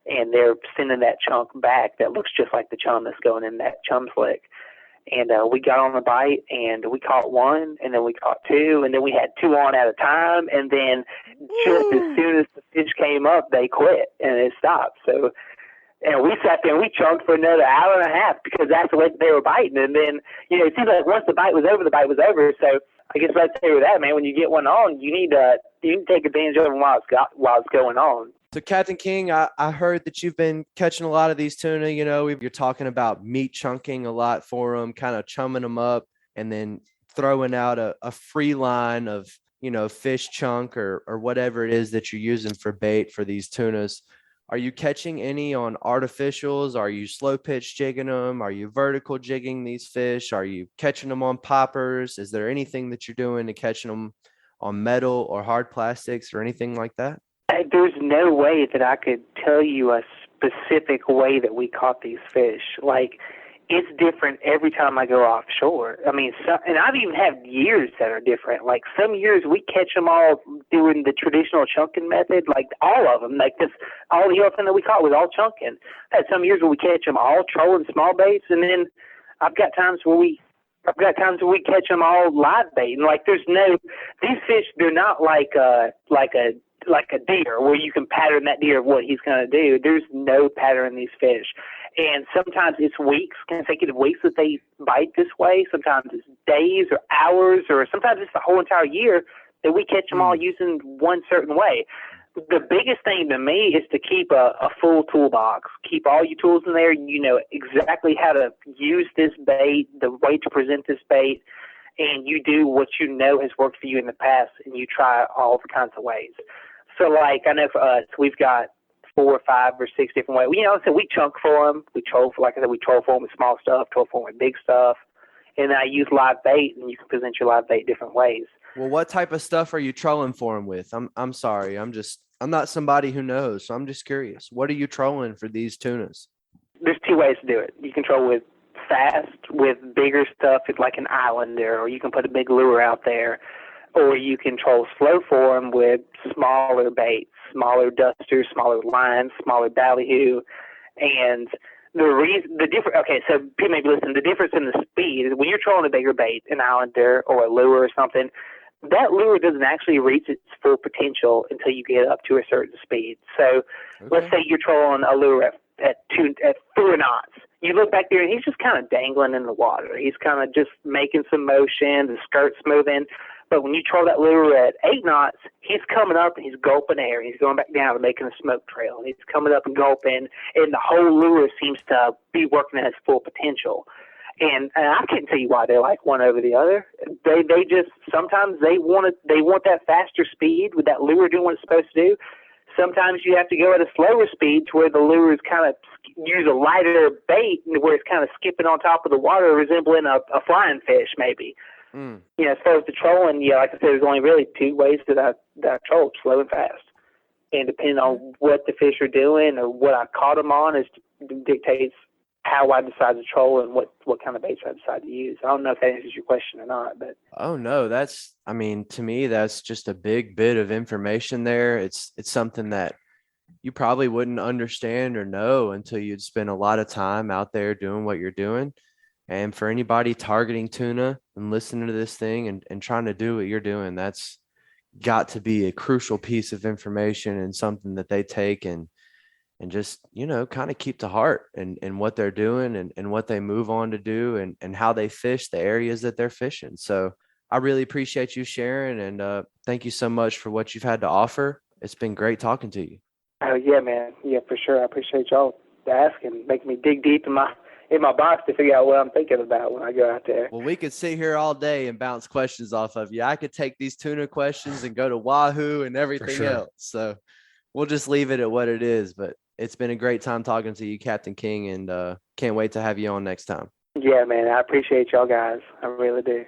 and they're sending that chunk back that looks just like the chum that's going in that chum slick. And we got on the bite, and we caught one, and then we caught two, and then we had two on at a time, and then just as soon as the fish came up, they quit, and it stopped. So, and we sat there and we chunked for another hour and a half because that's the way they were biting. And then, it seems like once the bite was over, the bite was over. So I guess let's say with that, man, when you get one on, you need to take advantage of them while it's going on. So Captain King, I heard that you've been catching a lot of these tuna. You're talking about meat chunking a lot for them, kind of chumming them up and then throwing out a free line of, fish chunk or whatever it is that you're using for bait for these tunas. Are you catching any on artificials? Are you slow pitch jigging them? Are you vertical jigging these fish? Are you catching them on poppers? Is there anything that you're doing to catching them on metal or hard plastics or anything like that? There's no way that I could tell you a specific way that we caught these fish. Like, it's different every time I go offshore. I mean, and I've even had years that are different. Like, some years we catch them all doing the traditional chunking method, like all of them. Like, all the yellowfin that we caught was all chunking. I had some years where we catch them all trolling small baits, and then I've got times where we catch them all live bait. And like, these fish, they're not like a deer where you can pattern that deer of what he's going to do. There's no pattern in these fish. And sometimes it's consecutive weeks that they bite this way. Sometimes it's days or hours, or sometimes it's the whole entire year that we catch them all using one certain way. The biggest thing to me is to keep a full toolbox. Keep all your tools in there. You know exactly how to use this bait, the way to present this bait, and you do what you know has worked for you in the past, and you try all the kinds of ways. So, like, I know for us, we've got 4 or 5 or 6 different ways. So we chunk for them. We troll for them with small stuff, troll for them with big stuff. And I use live bait, and you can present your live bait different ways. Well, what type of stuff are you trolling for them with? I'm sorry. I'm not somebody who knows, so I'm just curious. What are you trolling for these tunas? There's 2 ways to do it. You can troll with fast, with bigger stuff, like an islander, or you can put a big lure out there. Or you can troll slow for them with smaller baits, smaller dusters, smaller lines, smaller ballyhoo. And the difference, okay, so people maybe listen, the difference in the speed is when you're trolling a bigger bait, an islander or a lure or something, that lure doesn't actually reach its full potential until you get up to a certain speed. So let's say you're trolling a lure at 4 knots. You look back there and he's just kind of dangling in the water. He's kind of just making some motion, the skirt's moving. But when you troll that lure at 8 knots, he's coming up and he's gulping air. He's going back down and making a smoke trail. And he's coming up and gulping, and the whole lure seems to be working at its full potential. And I can't tell you why they like one over the other. They just sometimes they want that faster speed with that lure doing what it's supposed to do. Sometimes you have to go at a slower speed to where the lure is kind of use a lighter bait where it's kind of skipping on top of the water, resembling a flying fish maybe. As far as the trolling, like I said, there's only really 2 ways that I troll, slow and fast. And depending on what the fish are doing or what I caught them on dictates how I decide to troll and what kind of baits I decide to use. I don't know if that answers your question or not, but. Oh no, to me, that's just a big bit of information there. It's something that you probably wouldn't understand or know until you'd spend a lot of time out there doing what you're doing. And for anybody targeting tuna and listening to this thing and trying to do what you're doing, that's got to be a crucial piece of information and something that they take and just, kind of keep to heart and what they're doing and what they move on to do and how they fish the areas that they're fishing. So I really appreciate you sharing, and thank you so much for what you've had to offer. It's been great talking to you. Oh, yeah, man. Yeah, for sure. I appreciate y'all asking, making me dig deep in my box to figure out what I'm thinking about when I go out there. Well, we could sit here all day and bounce questions off of you. I could take these tuna questions and go to Wahoo and everything else. So we'll just leave it at what it is. But it's been a great time talking to you, Captain King, and can't wait to have you on next time. Yeah, man, I appreciate y'all guys. I really do.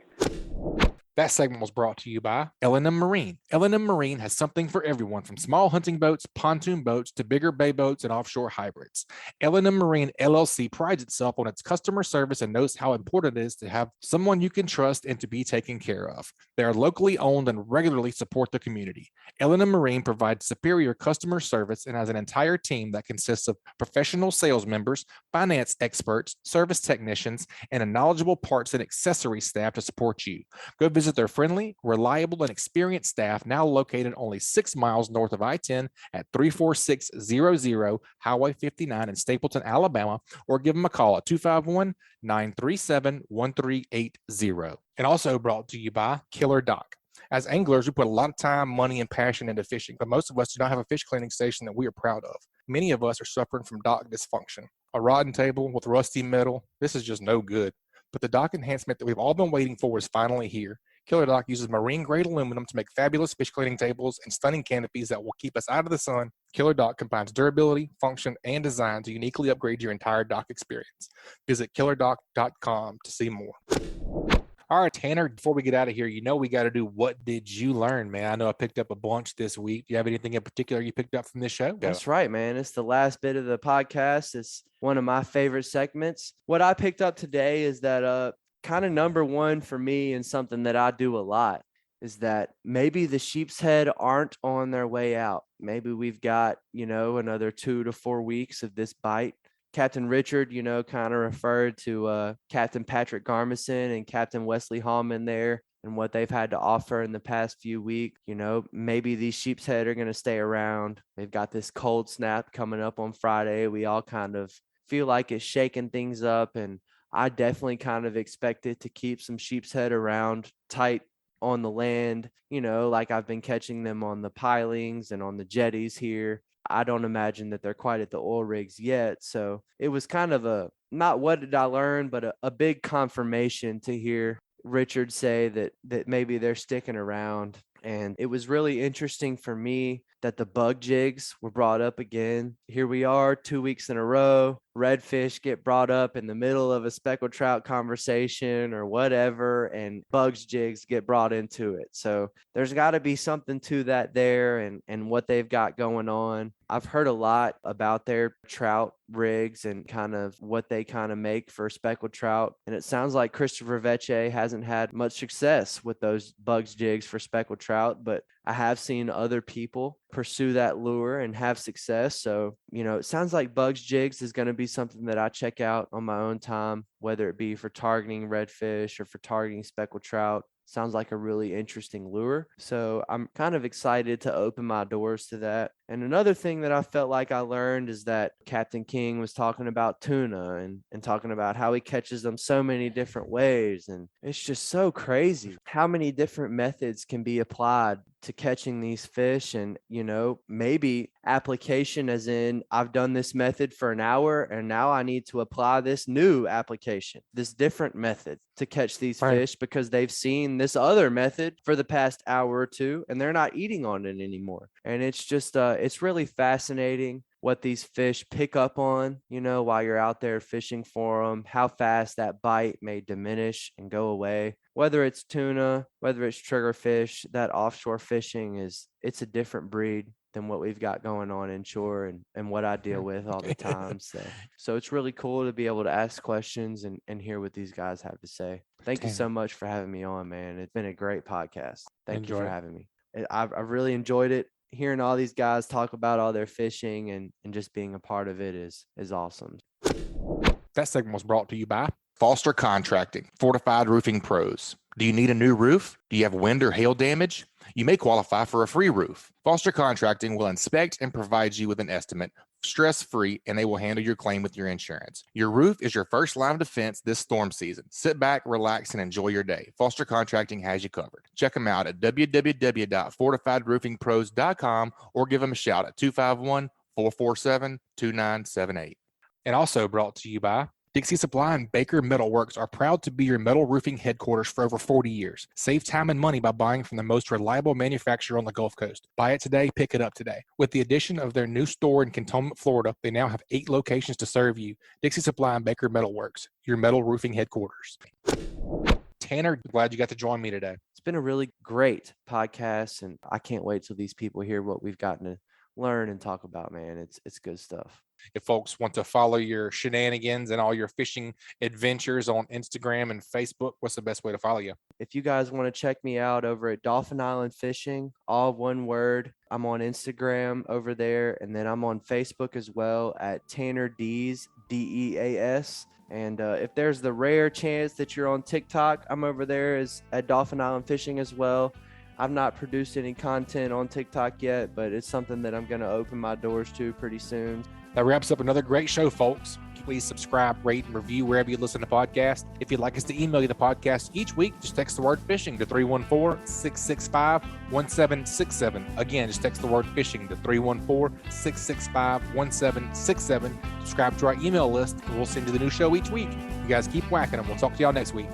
That segment was brought to you by L&M Marine. L&M Marine has something for everyone from small hunting boats, pontoon boats, to bigger bay boats and offshore hybrids. L&M Marine LLC prides itself on its customer service and knows how important it is to have someone you can trust and to be taken care of. They are locally owned and regularly support the community. L&M Marine provides superior customer service and has an entire team that consists of professional sales members, finance experts, service technicians, and a knowledgeable parts and accessory staff to support you. Go visit their friendly, reliable, and experienced staff, now located only 6 miles north of I-10 at 34600 Highway 59 in Stapleton, Alabama, or give them a call at 251-937-1380. And also brought to you by Killer Dock. As anglers, we put a lot of time, money, and passion into fishing, but most of us do not have a fish cleaning station that we are proud of. Many of us are suffering from dock dysfunction. A rod and table with rusty metal, this is just no good. But the dock enhancement that we've all been waiting for is finally here. Killer Dock uses marine-grade aluminum to make fabulous fish cleaning tables and stunning canopies that will keep us out of the sun. Killer Dock combines durability, function, and design to uniquely upgrade your entire dock experience. Visit killerdock.com to see more. All right, Tanner, before we get out of here, we got to do What Did You Learn, man? I know I picked up a bunch this week. Do you have anything in particular you picked up from this show? That's right, man. It's the last bit of the podcast. It's one of my favorite segments. What I picked up today is that kind of number one for me, and something that I do a lot, is that maybe the sheep's head aren't on their way out. Maybe we've got, another 2 to 4 weeks of this bite. Captain Richard, kind of referred to Captain Patrick Garmison and Captain Wesley Hallman there and what they've had to offer in the past few weeks. Maybe these sheep's head are going to stay around. They've got this cold snap coming up on Friday. We all kind of feel like it's shaking things up, and I definitely kind of expect it to keep some sheep's head around tight on the land, like I've been catching them on the pilings and on the jetties here. I don't imagine that they're quite at the oil rigs yet. So it was kind of not what did I learn, but a big confirmation to hear Richard say that maybe they're sticking around. And it was really interesting for me that the bug jigs were brought up again. Here we are 2 weeks in a row. Redfish get brought up in the middle of a speckled trout conversation or whatever, and bugs jigs get brought into it. So there's got to be something to that there, and what they've got going on. I've heard a lot about their trout rigs and kind of what they kind of make for speckled trout. And it sounds like Christopher Vecey hasn't had much success with those bugs jigs for speckled trout, but I have seen other people pursue that lure and have success. So, it sounds like bugs jigs is going to be something that I check out on my own time, whether it be for targeting redfish or for targeting speckled trout. Sounds like a really interesting lure. So I'm kind of excited to open my doors to that. And another thing that I felt like I learned is that Captain King was talking about tuna and talking about how he catches them so many different ways. And it's just so crazy how many different methods can be applied to catching these fish. And, maybe application as in I've done this method for an hour and now I need to apply this new application, this different method to catch these fish because they've seen this other method for the past hour or two and they're not eating on it anymore. And it's just, it's really fascinating what these fish pick up on, while you're out there fishing for them, how fast that bite may diminish and go away. Whether it's tuna, whether it's triggerfish, that offshore fishing it's a different breed than what we've got going on inshore and what I deal with all the time. So it's really cool to be able to ask questions and hear what these guys have to say. Thank you so much for having me on, man. It's been a great podcast. Thank you for having me. I've really enjoyed it. Hearing all these guys talk about all their fishing and just being a part of it is awesome. That segment was brought to you by Foster Contracting, Fortified Roofing Pros. Do you need a new roof? Do you have wind or hail damage? You may qualify for a free roof. Foster Contracting will inspect and provide you with an estimate, stress-free, and they will handle your claim with your insurance. Your roof is your first line of defense this storm season. Sit back, relax, and enjoy your day. Foster Contracting has you covered. Check them out at www.fortifiedroofingpros.com or give them a shout at 251-447-2978. And also brought to you by Dixie Supply and Baker Metalworks are proud to be your metal roofing headquarters for over 40 years. Save time and money by buying from the most reliable manufacturer on the Gulf Coast. Buy it today, pick it up today. With the addition of their new store in Cantonment, Florida, they now have 8 locations to serve you. Dixie Supply and Baker Metalworks, your metal roofing headquarters. Tanner, glad you got to join me today. It's been a really great podcast, and I can't wait till these people hear what we've gotten to learn and talk about, man. It's good stuff. If folks want to follow your shenanigans and all your fishing adventures on Instagram and Facebook, what's the best way to follow you? If you guys want to check me out over at Dolphin Island Fishing, all one word, I'm on Instagram over there, and then I'm on Facebook as well at Tanner Deas, Deas. And if there's the rare chance that you're on TikTok, I'm over there at Dolphin Island Fishing as well. I've not produced any content on TikTok yet, but it's something that I'm going to open my doors to pretty soon. That wraps up another great show, folks. Please subscribe, rate, and review wherever you listen to podcasts. If you'd like us to email you the podcast each week, just text the word fishing to 314-665-1767. Again, just text the word fishing to 314-665-1767. Subscribe to our email list, and we'll send you the new show each week. You guys keep whacking them. We'll talk to y'all next week.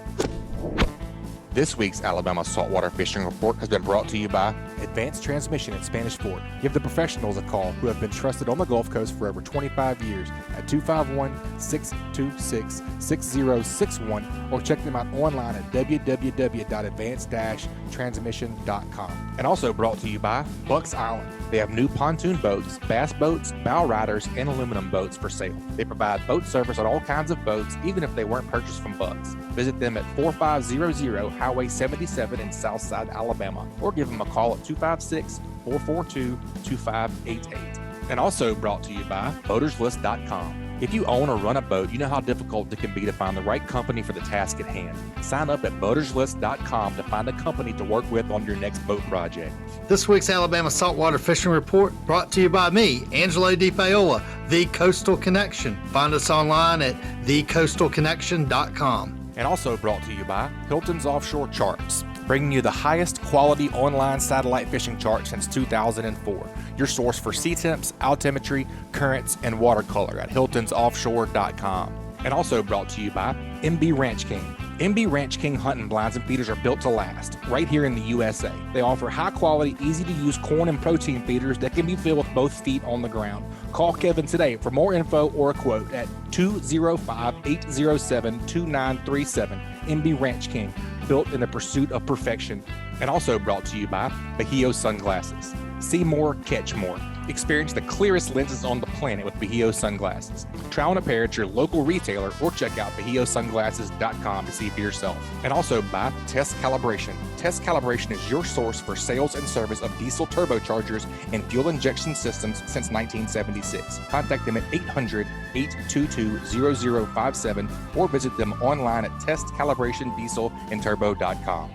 This week's Alabama Saltwater Fishing Report has been brought to you by Advanced Transmission at Spanish Fort. Give the professionals a call who have been trusted on the Gulf Coast for over 25 years at 251-626-6061 or check them out online at www.advanced-transmission.com. And also brought to you by Bucks Island. They have new pontoon boats, bass boats, bow riders, and aluminum boats for sale. They provide boat service on all kinds of boats, even if they weren't purchased from Bucks. Visit them at 4500 Highway 77 in Southside, Alabama, or give them a call at 256-442-2588. And also brought to you by BoatersList.com. If you own or run a boat, you know how difficult it can be to find the right company for the task at hand. Sign up at BoatersList.com to find a company to work with on your next boat project. This week's Alabama Saltwater Fishing Report brought to you by me, Angelo DePaola, The Coastal Connection. Find us online at thecoastalconnection.com. And also brought to you by Hilton's Offshore Charts, bringing you the highest quality online satellite fishing chart since 2004. Your source for sea temps, altimetry, currents, and watercolor at hiltonsoffshore.com. And also brought to you by MB Ranch King. MB Ranch King hunting blinds and feeders are built to last, right here in the USA. They offer high-quality, easy-to-use corn and protein feeders that can be filled with both feet on the ground. Call Kevin today for more info or a quote at 205-807-2937. MB Ranch King, built in the pursuit of perfection. And also brought to you by Bahio Sunglasses. See more, catch more. Experience the clearest lenses on the planet with Bahio Sunglasses. Try on a pair at your local retailer or check out BahioSunglasses.com to see for yourself. And also by Test Calibration. Test Calibration is your source for sales and service of diesel turbochargers and fuel injection systems since 1976. Contact them at 800-822-0057 or visit them online at testcalibrationdieselandturbo.com.